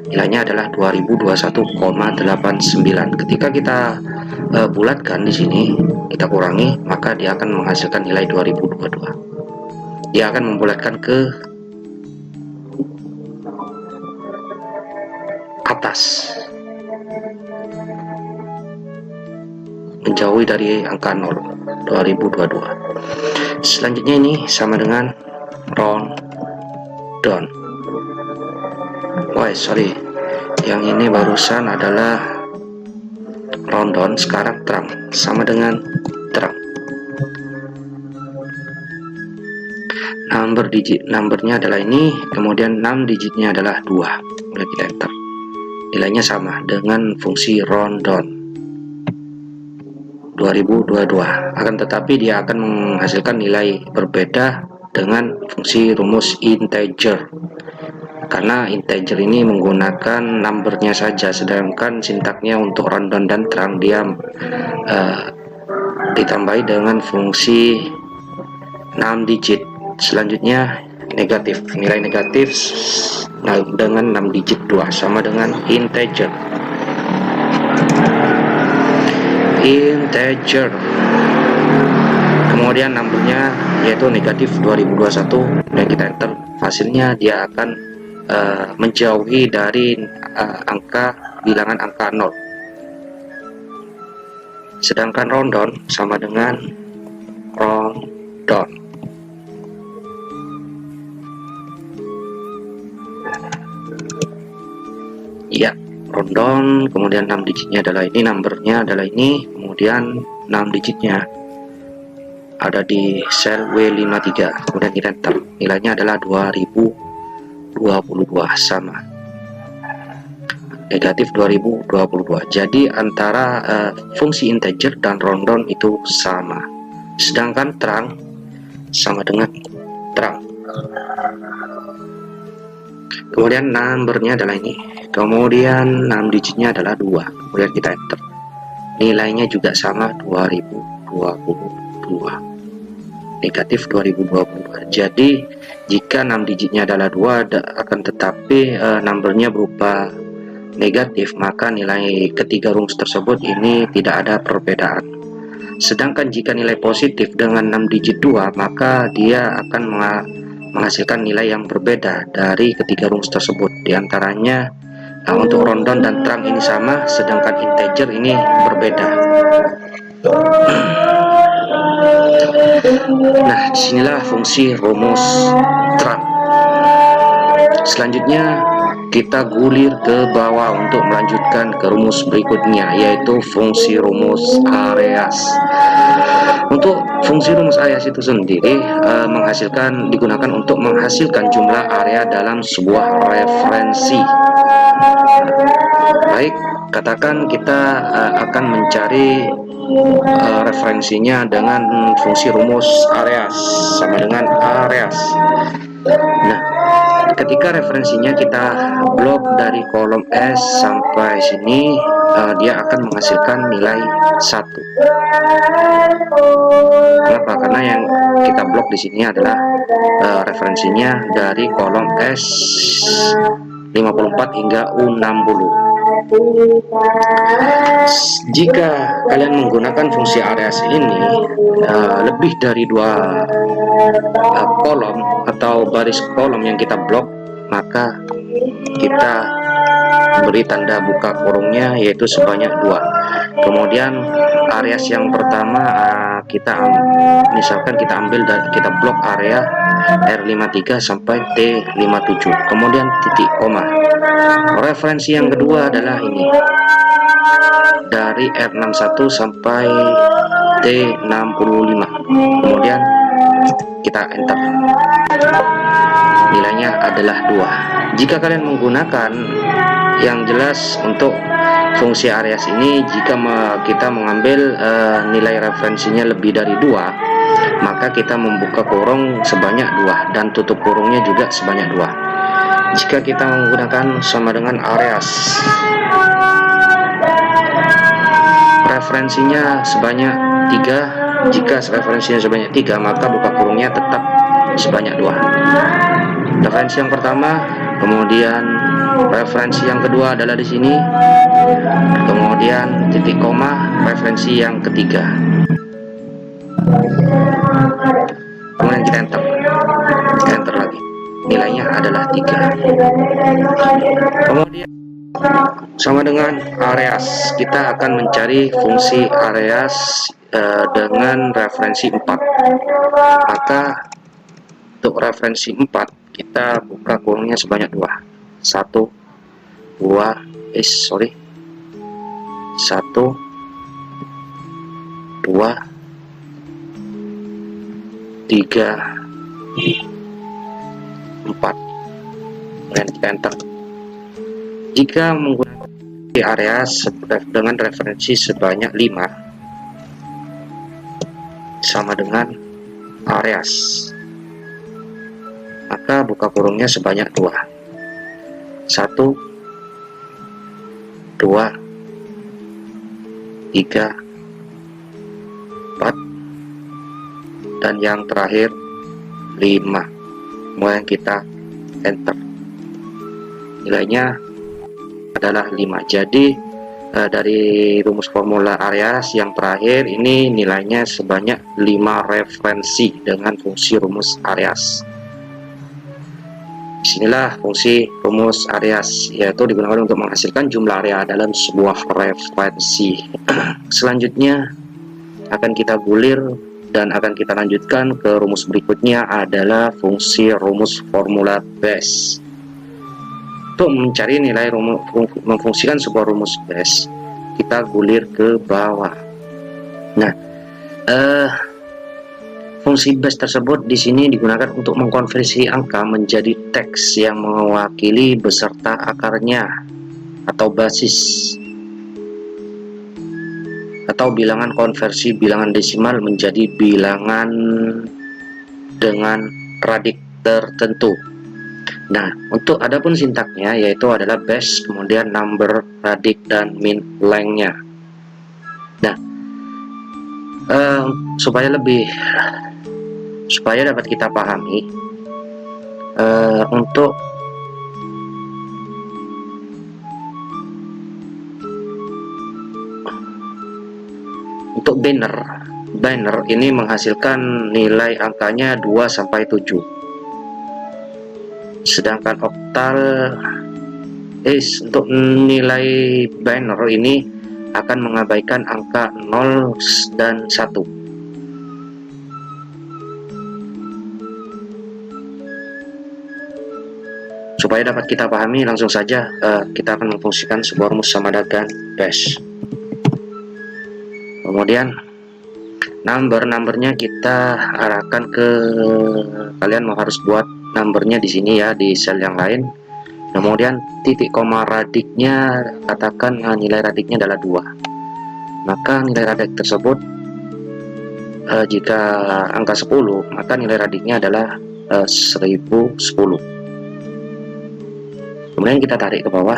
nilainya adalah 2021,89. Ketika kita bulatkan di sini, kita kurangi, maka dia akan menghasilkan nilai 2022. Dia akan membulatkan ke atas, menjauhi dari angka 0, 2022. Selanjutnya ini sama dengan rundown. Sorry, yang ini barusan adalah rundown, sekarang trunk, sama dengan trunk. Numbernya adalah ini, kemudian 6 digitnya adalah 2. Kemudian kita enter, nilainya sama dengan fungsi rundown. 2022. Akan tetapi dia akan menghasilkan nilai berbeda dengan fungsi rumus integer, karena integer ini menggunakan numbernya saja, sedangkan sintaknya untuk rundown dan terang dia ditambahi dengan fungsi 6 digit. Selanjutnya negatif, nilai negatif dengan 6 digit 2 sama dengan integer. Kemudian numbernya yaitu negatif 2021, dan kita enter, hasilnya dia akan menjauhi dari bilangan angka 0. Sedangkan rundown sama dengan rundown. Ya, rundown, kemudian 6 digitnya adalah ini, numbernya adalah ini, kemudian 6 digitnya ada di sel W53, kemudian kita enter, nilainya adalah 2022 sama negatif 2022. Jadi antara fungsi integer dan rundown itu sama, sedangkan terang sama dengan terang. Kemudian numbernya adalah ini, kemudian 6 digitnya adalah 2, kemudian kita enter, nilainya juga sama 2022 negatif 2022. Jadi jika 6 digitnya adalah 2 akan tetapi numbernya berupa negatif, maka nilai ketiga rumus tersebut ini tidak ada perbedaan. Sedangkan jika nilai positif dengan 6 digit 2, maka dia akan menghasilkan nilai yang berbeda dari ketiga rumus tersebut. Di antaranya untuk rundown dan terang ini sama, sedangkan integer ini berbeda. Nah, disinilah fungsi rumus terang. Selanjutnya kita gulir ke bawah untuk melanjutkan ke rumus berikutnya, yaitu fungsi rumus areas. Untuk fungsi rumus areas itu sendiri digunakan untuk menghasilkan jumlah area dalam sebuah referensi. Baik, katakan kita akan mencari referensinya dengan fungsi rumus areas sama dengan areas. Nah, ketika referensinya kita blok dari kolom S sampai sini, dia akan menghasilkan nilai 1. Kenapa? Karena yang kita blok di sini adalah referensinya dari kolom S 54 hingga U60. Jika kalian menggunakan fungsi areas ini lebih dari 2 kolom atau baris kolom yang kita blok, maka kita beri tanda buka kurungnya yaitu sebanyak 2. Kemudian areas yang pertama misalkan kita blok area R53 sampai T57, kemudian titik koma. Referensi yang kedua adalah ini, dari R61 sampai T65, kemudian kita enter, nilainya adalah 2. Jika kalian menggunakan, yang jelas untuk fungsi areas ini, jika kita mengambil nilai referensinya lebih dari 2, maka kita membuka kurung sebanyak 2 dan tutup kurungnya juga sebanyak 2. Jika kita menggunakan sama dengan areas, referensinya sebanyak 3, jika referensinya sebanyak 3, maka buka kurungnya tetap sebanyak 2. Referensi yang pertama, kemudian referensi yang kedua adalah di sini, kemudian titik koma referensi yang ketiga, kemudian kita enter lagi, nilainya adalah 3. Kemudian sama dengan areas, kita akan mencari fungsi areas dengan referensi 4. Maka untuk referensi 4 kita buka kurungnya sebanyak 2. 1 2 1 2 3 4, kemudian kita enter. Jika menggunakan area dengan referensi sebanyak 5, sama dengan Areas, maka buka kurungnya sebanyak 2. 1, 2, 3, 4, dan yang terakhir 5. Kemudian kita enter, nilainya adalah 5. Jadi dari rumus formula Areas yang terakhir ini nilainya sebanyak 5 referensi dengan fungsi rumus Areas. Disinilah fungsi rumus Areas, yaitu digunakan untuk menghasilkan jumlah area dalam sebuah referensi. Selanjutnya akan kita gulir dan akan kita lanjutkan ke rumus berikutnya, adalah fungsi rumus formula base. Untuk mencari nilai memfungsikan sebuah rumus base, kita gulir ke bawah. Nah, fungsi base tersebut di sini digunakan untuk mengkonversi angka menjadi teks yang mewakili beserta akarnya atau basis, atau bilangan konversi bilangan desimal menjadi bilangan dengan radik tertentu. Nah, untuk adapun sintaknya yaitu adalah base, kemudian number, radik, dan min length-nya. Nah, supaya dapat kita pahami, untuk banner ini menghasilkan nilai angkanya 2 sampai 7. Sedangkan oktal untuk nilai banner ini akan mengabaikan angka 0 dan 1. Supaya dapat kita pahami, langsung saja kita akan memfungsikan sebuah rumus samadagan base. Kemudian numbernya kita arahkan ke, kalian mau harus buat numbernya di sini ya, di sel yang lain. Kemudian titik koma radiknya, katakan nilai radiknya adalah 2. Maka nilai radik tersebut jika angka 10, maka nilai radiknya asuh 1010. Kemudian kita tarik ke bawah.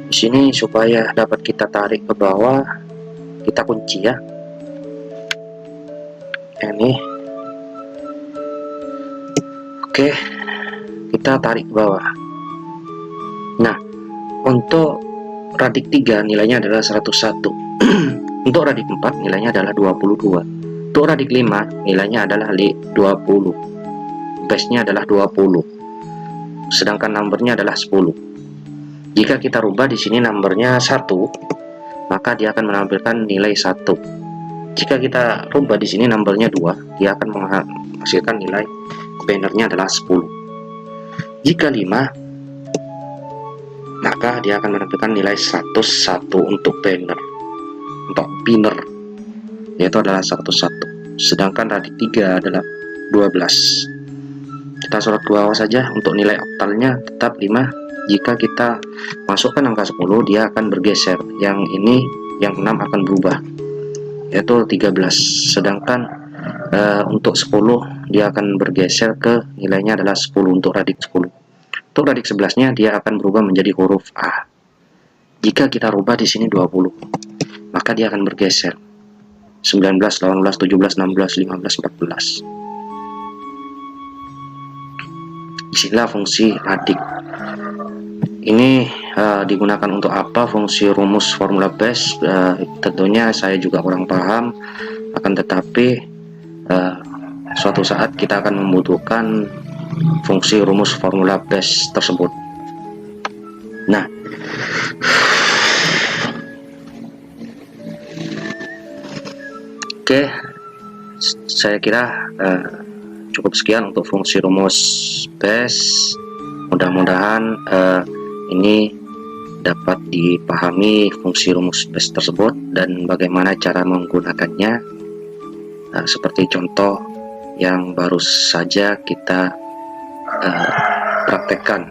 Di sini supaya dapat kita tarik ke bawah, kita kunci ya. Ini oke, kita tarik ke bawah. Nah, untuk radik 3 nilainya adalah 101. Untuk radik 4 nilainya adalah 22. Untuk radik 5 nilainya adalah 20. Base nya adalah 20, sedangkan numbernya adalah 10. Jika kita rubah di sini numbernya 1, maka dia akan menampilkan nilai 1. Jika kita rubah di sini numbernya 2, dia akan menghasilkan nilai bannernya adalah 10. Jika 5, maka dia akan menampilkan nilai 101 untuk banner. Untuk binner yaitu adalah 101. Sedangkan radik 3 adalah 12. Kita sorot ke bawah saja. Untuk nilai oktalnya tetap 5. Jika kita masukkan angka 10, dia akan bergeser. Yang ini, yang 6 akan berubah, yaitu 13. Sedangkan untuk 10 dia akan bergeser ke nilainya adalah 10 untuk radik 10. Untuk radik 11-nya dia akan berubah menjadi huruf A. Jika kita rubah di sini 20, maka dia akan bergeser 19, 18, 17, 16, 15, 14. Disinilah fungsi radik. Ini digunakan untuk apa fungsi rumus formula base? Tentunya saya juga kurang paham, akan tetapi suatu saat kita akan membutuhkan fungsi rumus formula base tersebut. Nah, oke, saya kira cukup sekian untuk fungsi rumus base. Mudah-mudahan ini dapat dipahami fungsi rumus base tersebut dan bagaimana cara menggunakannya, seperti contoh yang baru saja kita praktekkan.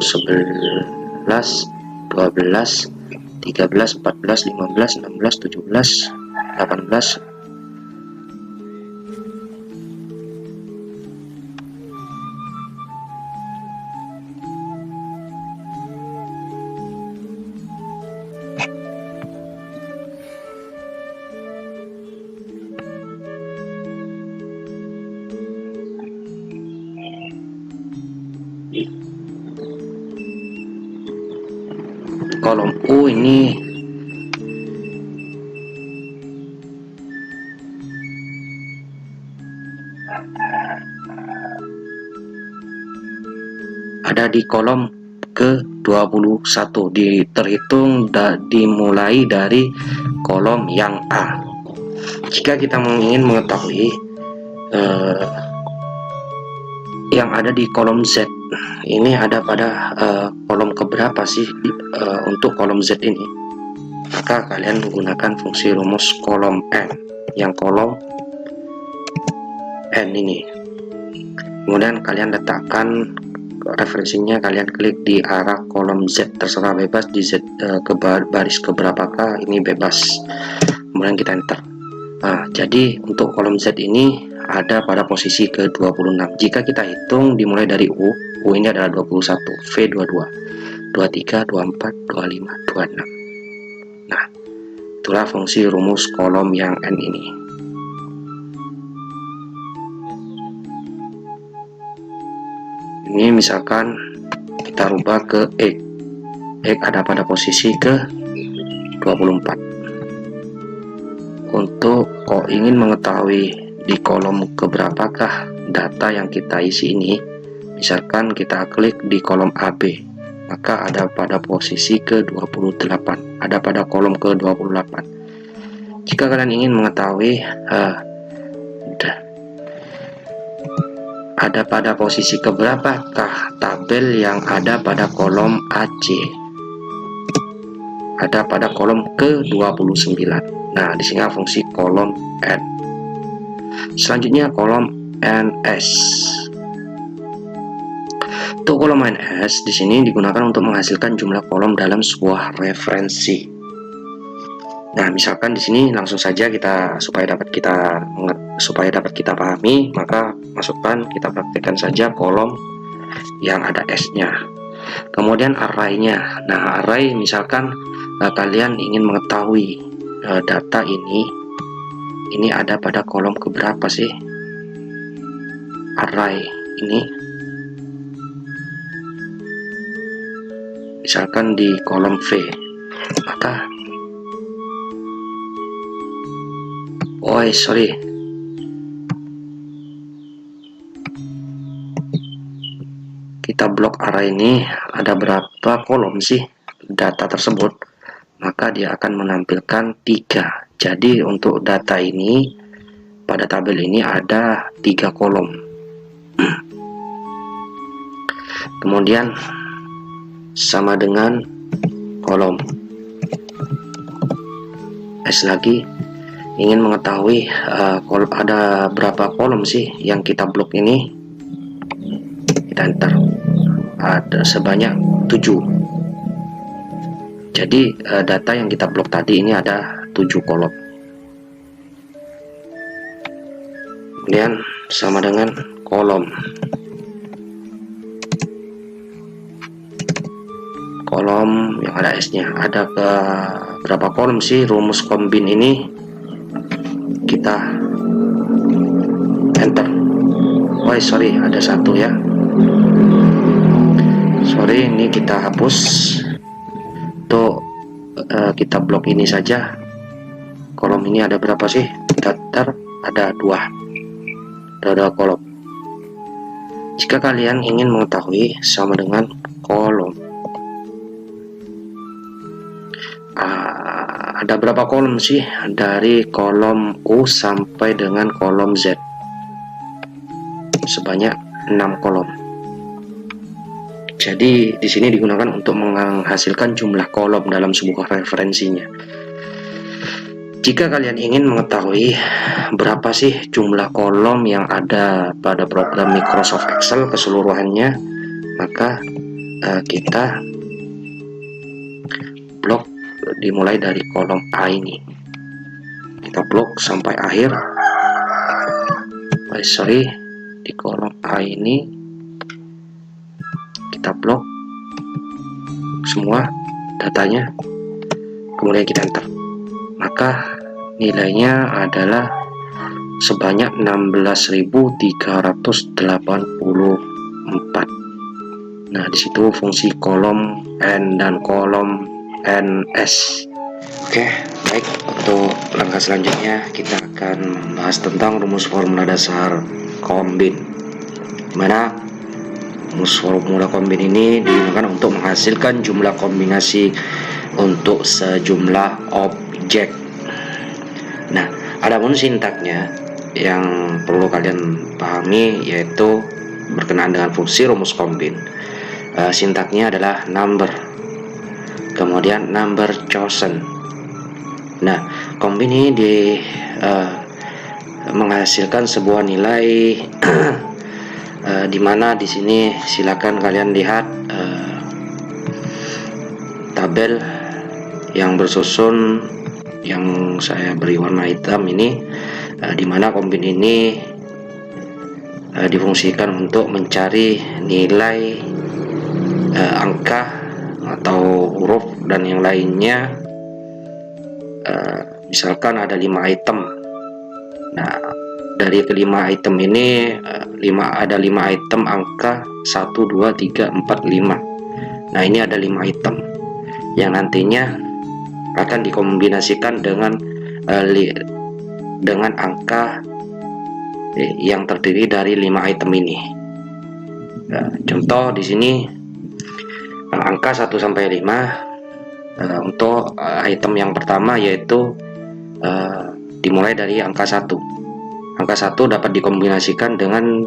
11, 12, 13, 14, 15, 16, 17, 18. kolom U ini ada di kolom ke-21, terhitung dimulai dari kolom yang A. Jika kita ingin mengetahui yang ada di kolom Z, ini ada pada kolom keberapa sih untuk kolom Z ini, maka kalian menggunakan fungsi rumus kolom N, yang kolom N ini. Kemudian kalian letakkan referensinya, kalian klik di arah kolom Z, terserah bebas di Z ke baris keberapakah, ini bebas. Kemudian kita enter. Nah, jadi untuk kolom Z ini ada pada posisi ke-26. Jika kita hitung dimulai dari U ini adalah 21, V 22, 23, 24, 25, 26. Nah, itulah fungsi rumus kolom yang N ini. Ini misalkan kita rubah ke X ada pada posisi ke-24. Untuk ingin mengetahui di kolom keberapakah data yang kita isi ini, misalkan kita klik di kolom AB, maka ada pada posisi ke-28, ada pada kolom ke-28. Jika kalian ingin mengetahui ada pada posisi keberapakah tabel yang ada pada kolom AC, ada pada kolom ke-29. Nah, di sini fungsi kolom N. Selanjutnya kolom NS. Untuk kolom NS di sini digunakan untuk menghasilkan jumlah kolom dalam sebuah referensi. Nah, misalkan di sini langsung saja kita supaya dapat kita pahami, maka masukkan, kita praktekkan saja kolom yang ada S-nya. Kemudian array-nya. Nah, array misalkan kalian ingin mengetahui data ini ada pada kolom keberapa sih array ini. Misalkan di kolom V, maka kita blok array ini ada berapa kolom sih data tersebut, maka dia akan menampilkan 3. Jadi untuk data ini pada tabel ini ada 3 kolom. Kemudian sama dengan kolom S lagi, ingin mengetahui ada berapa kolom sih yang kita blok ini, kita enter, ada sebanyak 7. Jadi data yang kita blok tadi ini ada 7 kolom. Kemudian sama dengan kolom yang ada S-nya, ada ke berapa kolom sih rumus kombin ini, kita enter. Ada 1 ya, ini kita hapus. Untuk kita blok ini saja, kolom ini ada berapa sih, kita enter, ada 2 kolom. Jika kalian ingin mengetahui sama dengan kolom ada berapa kolom sih dari kolom U sampai dengan kolom Z, sebanyak 6 kolom. Jadi di sini digunakan untuk menghasilkan jumlah kolom dalam sebuah referensinya. Jika kalian ingin mengetahui berapa sih jumlah kolom yang ada pada program Microsoft Excel keseluruhannya, maka kita blok dimulai dari kolom A ini, kita blok sampai akhir. Di kolom A ini kita blok semua datanya, kemudian kita enter, maka nilainya adalah sebanyak 16.384. Nah, disitu fungsi kolom N dan kolom NS. Oke, baik. Untuk langkah selanjutnya kita akan membahas tentang rumus formula dasar kombin, mana rumus formula kombin ini digunakan untuk menghasilkan jumlah kombinasi untuk sejumlah objek. Nah, adapun sintaknya yang perlu kalian pahami yaitu berkenaan dengan fungsi rumus kombin. Sintaknya adalah number, kemudian number chosen. Nah, kombin ini menghasilkan sebuah nilai dimana di sini silakan kalian lihat tabel yang bersusun yang saya beri warna hitam ini, dimana kombin ini difungsikan untuk mencari nilai angka atau huruf dan yang lainnya. Misalkan ada 5 item. Nah, dari kelima item ini ada 5 item angka 1, 2, 3, 4, 5. Nah, ini ada 5 item yang nantinya akan dikombinasikan dengan angka yang terdiri dari 5 item ini. Nah, contoh di sini angka 1 sampai 5 untuk item yang pertama yaitu dimulai dari angka 1. Angka 1 dapat dikombinasikan dengan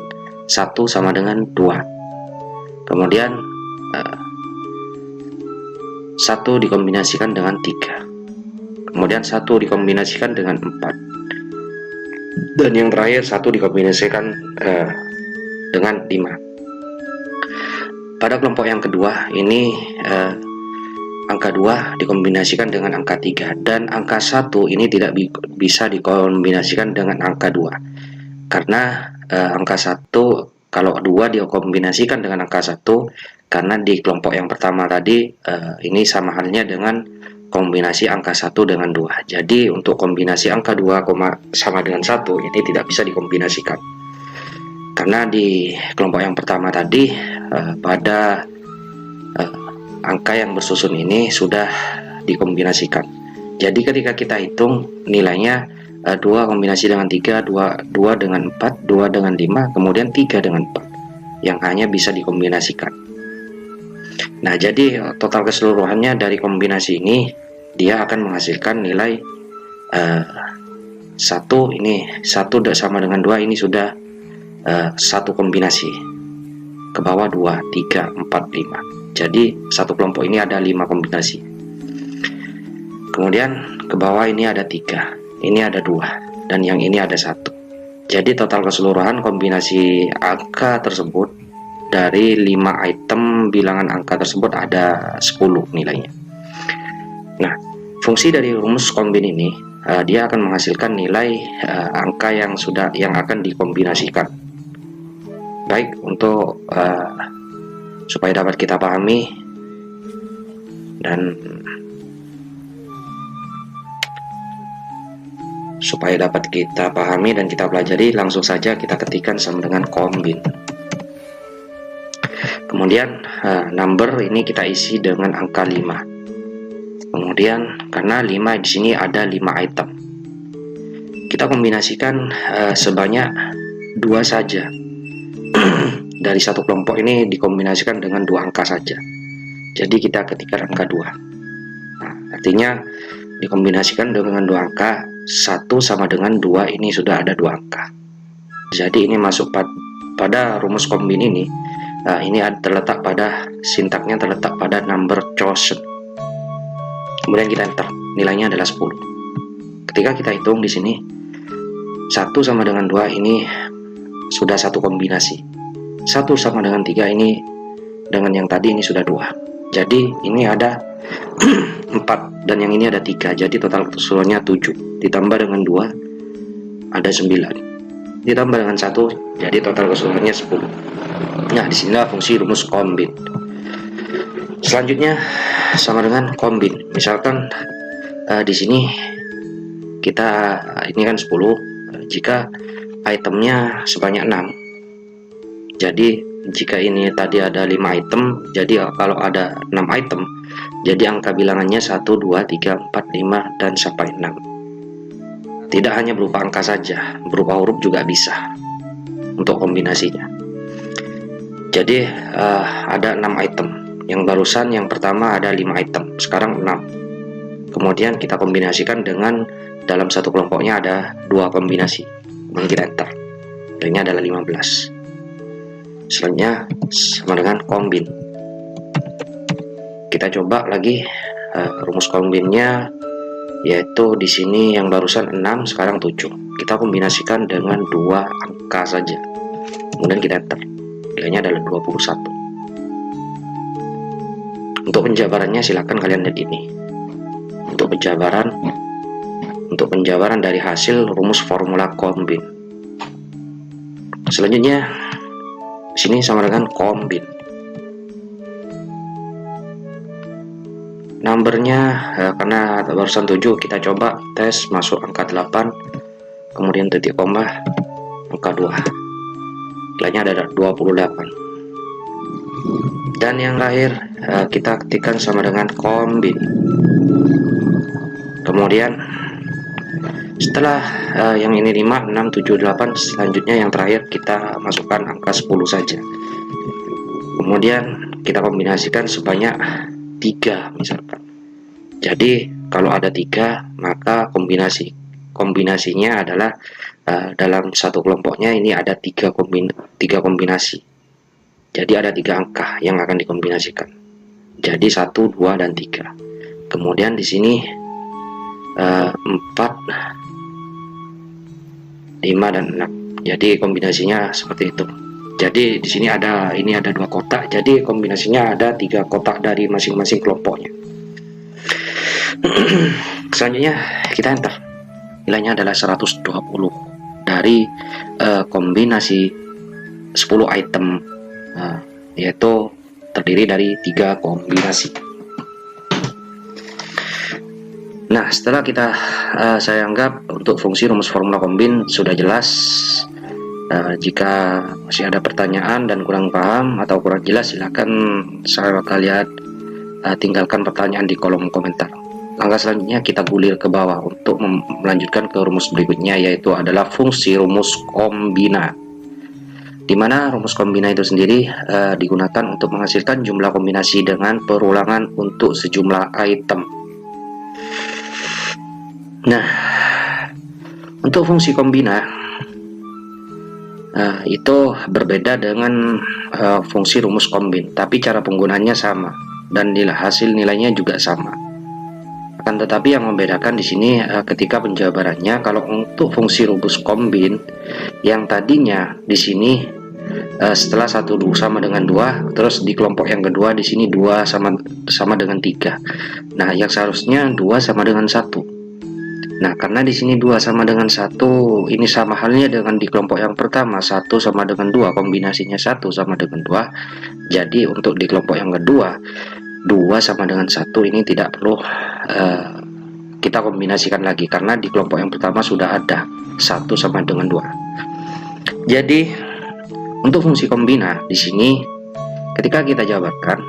1 sama dengan 2. Kemudian 1 dikombinasikan dengan 3. Kemudian 1 dikombinasikan dengan 4. Dan yang terakhir 1 dikombinasikan dengan 5. Pada kelompok yang kedua ini angka 2 dikombinasikan dengan angka 3, dan angka 1 ini tidak bisa dikombinasikan dengan angka 2 karena angka 1 kalau 2 dikombinasikan dengan angka 1 karena di kelompok yang pertama tadi ini sama halnya dengan kombinasi angka 1 dengan 2. Jadi untuk kombinasi angka 2 sama dengan 1 ini tidak bisa dikombinasikan karena di kelompok yang pertama tadi pada angka yang bersusun ini sudah dikombinasikan. Jadi ketika kita hitung nilainya 2 kombinasi dengan 3, 2 dengan 4, 2 dengan 5, kemudian 3 dengan 4 yang hanya bisa dikombinasikan. Nah, jadi total keseluruhannya dari kombinasi ini dia akan menghasilkan nilai 1 ini 1 sama dengan 2 ini sudah 1 kombinasi. Ke bawah 2, 3, 4, 5. Jadi satu kelompok ini ada 5 kombinasi. Kemudian ke bawah ini ada 3, ini ada 2, dan yang ini ada 1. Jadi total keseluruhan kombinasi angka tersebut dari 5 item bilangan angka tersebut ada 10 nilainya. Nah, fungsi dari rumus kombin ini dia akan menghasilkan nilai angka yang akan dikombinasikan. Baik, untuk supaya dapat kita pahami dan kita pelajari, langsung saja kita ketikkan sama dengan kombin. Kemudian number ini kita isi dengan angka 5. Kemudian karena 5 di sini ada 5 item, kita kombinasikan sebanyak 2 saja. Dari satu kelompok ini dikombinasikan dengan 2 angka saja. Jadi kita ketikkan angka 2. Nah, artinya dikombinasikan dengan 2 angka, 1 sama dengan 2 ini sudah ada 2 angka. Jadi ini masuk pada rumus kombin ini. Ini terletak pada sintaknya terletak pada number chosen. Kemudian kita enter, nilainya adalah 10. Ketika kita hitung di sini 1 sama dengan 2 ini sudah 1 kombinasi. 1 sama dengan 3 ini dengan yang tadi ini sudah 2. Jadi ini ada 4 dan yang ini ada 3. Jadi total keseluruhannya 7. Ditambah dengan 2 ada 9. Ditambah dengan 1 jadi total keseluruhannya 10. Nah, disinilah fungsi rumus kombin. Selanjutnya sama dengan kombin. Misalkan di sini kita ini kan 10. Jika itemnya sebanyak 6. Jadi jika ini tadi ada 5 item, jadi kalau ada 6 item, jadi angka bilangannya 1, 2, 3, 4, 5, dan sampai 6. Tidak hanya berupa angka saja, berupa huruf juga bisa untuk kombinasinya. Jadi ada 6 item. Yang barusan yang pertama ada 5 item, sekarang 6. Kemudian kita kombinasikan dengan dalam satu kelompoknya ada 2 kombinasi. Kemudian kita enter. Nilainya adalah 15. Selanjutnya sama dengan kombin. Kita coba lagi rumus kombinnya, yaitu di sini yang barusan 6, sekarang 7. Kita kombinasikan dengan 2 angka saja. Kemudian kita enter. Nilainya adalah 21. Untuk penjabarannya silakan kalian lihat ini. Untuk penjabaran dari hasil rumus formula kombin. Selanjutnya sini sama dengan kombin. Numbernya karena barusan 7, kita coba tes masuk angka 8, kemudian titik koma angka 2. Nilainya ada 28. Dan yang terakhir kita ketikkan sama dengan kombin. Kemudian setelah yang ini 5, 6, 7, 8, selanjutnya yang terakhir kita masukkan angka 10 saja. Kemudian kita kombinasikan sebanyak 3 misalkan. Jadi kalau ada 3, maka kombinasinya adalah dalam satu kelompoknya ini ada 3 kombinasi. Jadi ada 3 angka yang akan dikombinasikan. Jadi 1, 2, dan 3. Kemudian di sini 4, 5, dan 6. Jadi kombinasinya seperti itu. Jadi di sini ada 2 kotak. Jadi kombinasinya ada 3 kotak dari masing-masing kelompoknya. Selanjutnya kita enter. Nilainya adalah 120 dari kombinasi 10 item, yaitu terdiri dari 3 kombinasi. Nah, setelah saya anggap untuk fungsi rumus formula kombin sudah jelas. Jika masih ada pertanyaan dan kurang paham atau kurang jelas, silakan kalian tinggalkan pertanyaan di kolom komentar. Langkah selanjutnya kita gulir ke bawah untuk melanjutkan ke rumus berikutnya, yaitu adalah fungsi rumus kombina, di mana rumus kombina itu sendiri digunakan untuk menghasilkan jumlah kombinasi dengan perulangan untuk sejumlah item. Nah, untuk fungsi kombina itu berbeda dengan fungsi rumus kombin, tapi cara penggunaannya sama dan hasil nilainya juga sama. Akan tetapi yang membedakan di sini ketika penjabarannya, kalau untuk fungsi rumus kombin yang tadinya di sini setelah 1 sama dengan 2, terus di kelompok yang kedua di sini 2 sama dengan 3. Nah, yang seharusnya 2 sama dengan 1. Nah, karena di sini 2 sama dengan 1, ini sama halnya dengan di kelompok yang pertama, 1 sama dengan 2, kombinasinya 1 sama dengan 2. Jadi untuk di kelompok yang kedua, 2 sama dengan 1 ini tidak perlu kita kombinasikan lagi, karena di kelompok yang pertama sudah ada 1 sama dengan 2. Jadi untuk fungsi kombina di sini ketika kita jabarkan,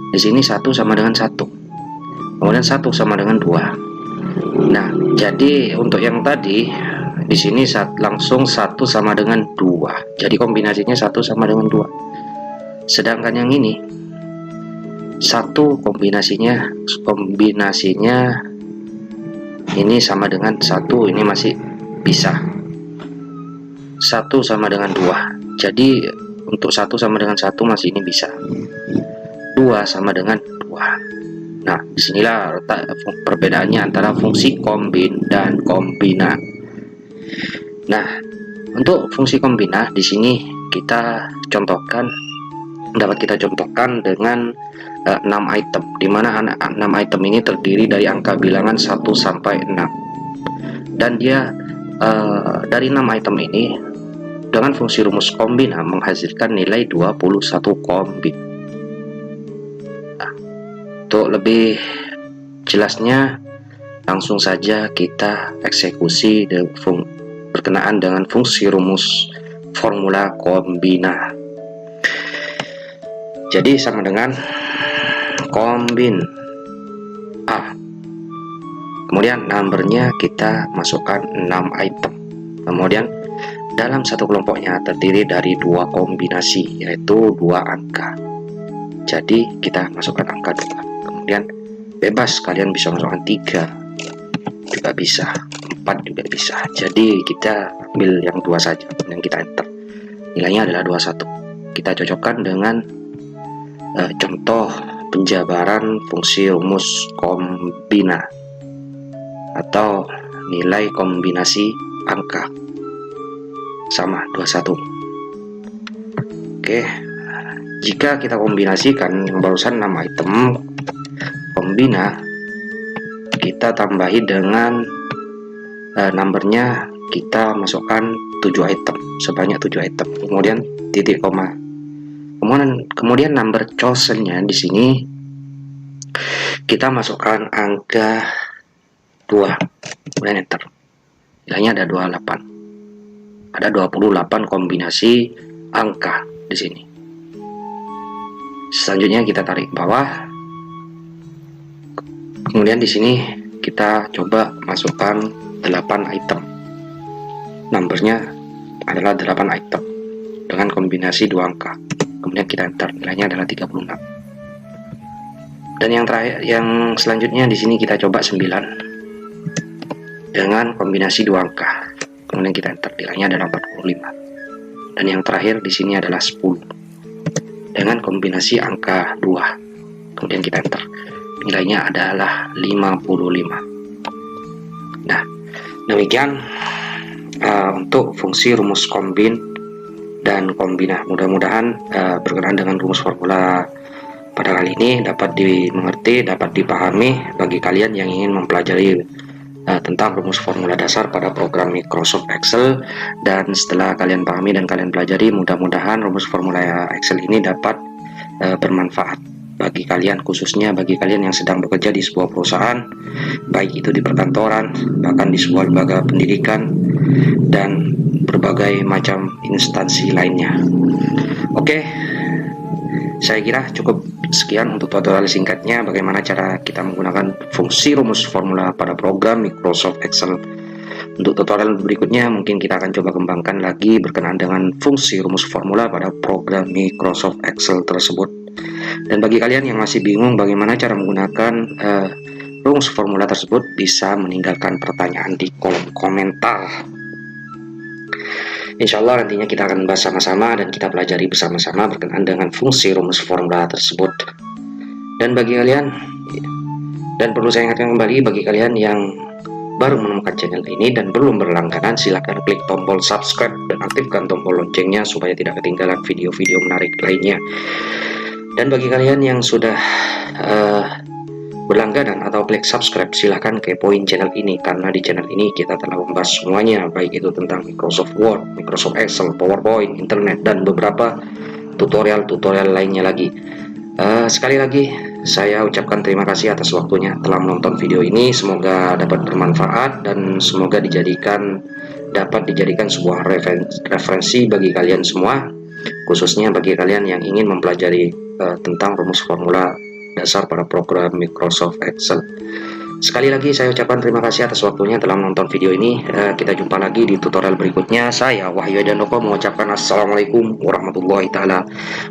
di sini 1 sama dengan 1, kemudian 1 sama dengan 2. Nah, jadi untuk yang tadi di sini langsung 1 sama dengan 2. Jadi kombinasinya 1 sama dengan 2. Sedangkan yang ini 1 kombinasinya ini sama dengan 1, ini masih bisa. 1 sama dengan 2. Jadi untuk 1 sama dengan 1 masih ini bisa. 2 sama dengan 2. Nah, disinilah letak perbedaannya antara fungsi kombin dan kombina. Nah, untuk fungsi kombina di sini dapat kita contohkan dengan 6 item, di mana 6 item ini terdiri dari angka bilangan 1 sampai 6. Dan dia dari 6 item ini dengan fungsi rumus kombina menghasilkan nilai 21 kombin. Untuk lebih jelasnya, langsung saja kita eksekusi berkenaan dengan fungsi rumus formula kombina. Jadi sama dengan kombin A. Kemudian numbernya kita masukkan 6 item. Kemudian dalam satu kelompoknya terdiri dari 2 kombinasi, yaitu 2 angka. Jadi kita masukkan angka 2. Kemudian bebas, kalian bisa masukkan 3 juga bisa, 4 juga bisa. Jadi kita ambil yang 2 saja, kemudian kita enter. Nilainya adalah 21. Kita cocokkan dengan contoh penjabaran fungsi rumus kombina atau nilai kombinasi angka sama 21. Oke, jika kita kombinasikan yang barusan 6 item kombina, kita tambahi dengan numbernya, kita masukkan 7 item, sebanyak 7 item, kemudian titik koma, kemudian number chosennya di sini kita masukkan angka 2, kemudian enter. Nilainya ada 28. Ada 28 kombinasi angka di sini. Selanjutnya kita tarik bawah. Kemudian di sini kita coba masukkan 8 item. Numbernya adalah 8 item dengan kombinasi 2 angka. Kemudian kita enter. Nilainya adalah 36. Dan yang terakhir, yang selanjutnya di sini kita coba 9 dengan kombinasi 2 angka. Kemudian kita enter. Nilainya adalah 45. Dan yang terakhir di sini adalah 10 dengan kombinasi angka 2. Kemudian kita enter. Nilainya adalah 55. Nah, demikian untuk fungsi rumus kombin dan kombina. Mudah-mudahan berkenaan dengan rumus formula pada kali ini dapat dimengerti, dapat dipahami bagi kalian yang ingin mempelajari tentang rumus formula dasar pada program Microsoft Excel. Dan setelah kalian pahami dan kalian pelajari, mudah-mudahan rumus formula Excel ini dapat bermanfaat bagi kalian, khususnya bagi kalian yang sedang bekerja di sebuah perusahaan, baik itu di perkantoran, bahkan di sebuah lembaga pendidikan, dan berbagai macam instansi lainnya. Oke, saya kira cukup sekian untuk tutorial singkatnya bagaimana cara kita menggunakan fungsi rumus formula pada program Microsoft Excel. Untuk tutorial berikutnya mungkin kita akan coba kembangkan lagi berkenaan dengan fungsi rumus formula pada program Microsoft Excel tersebut. Dan bagi kalian yang masih bingung bagaimana cara menggunakan rumus formula tersebut, bisa meninggalkan pertanyaan di kolom komentar. Insya Allah nantinya kita akan bahas sama-sama dan kita pelajari bersama-sama berkenaan dengan fungsi rumus formula tersebut. Dan bagi kalian, dan perlu saya ingatkan kembali, bagi kalian yang baru menemukan channel ini dan belum berlangganan, silahkan klik tombol subscribe dan aktifkan tombol loncengnya supaya tidak ketinggalan video-video menarik lainnya. Dan bagi kalian yang sudah berlangganan atau klik subscribe, silahkan kepoin channel ini, karena di channel ini kita telah membahas semuanya, baik itu tentang Microsoft Word, Microsoft Excel, PowerPoint, Internet, dan beberapa tutorial-tutorial lainnya lagi. Sekali lagi saya ucapkan terima kasih atas waktunya telah menonton video ini. Semoga dapat bermanfaat dan semoga dapat dijadikan sebuah referensi bagi kalian semua, khususnya bagi kalian yang ingin mempelajari tentang rumus formula dasar pada program Microsoft Excel. Sekali lagi saya ucapkan terima kasih atas waktunya telah menonton video ini. Kita jumpa lagi di tutorial berikutnya. Saya Wahyu Adandoko mengucapkan assalamualaikum warahmatullahi taala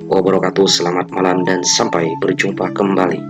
wabarakatuh. Selamat malam dan sampai berjumpa kembali.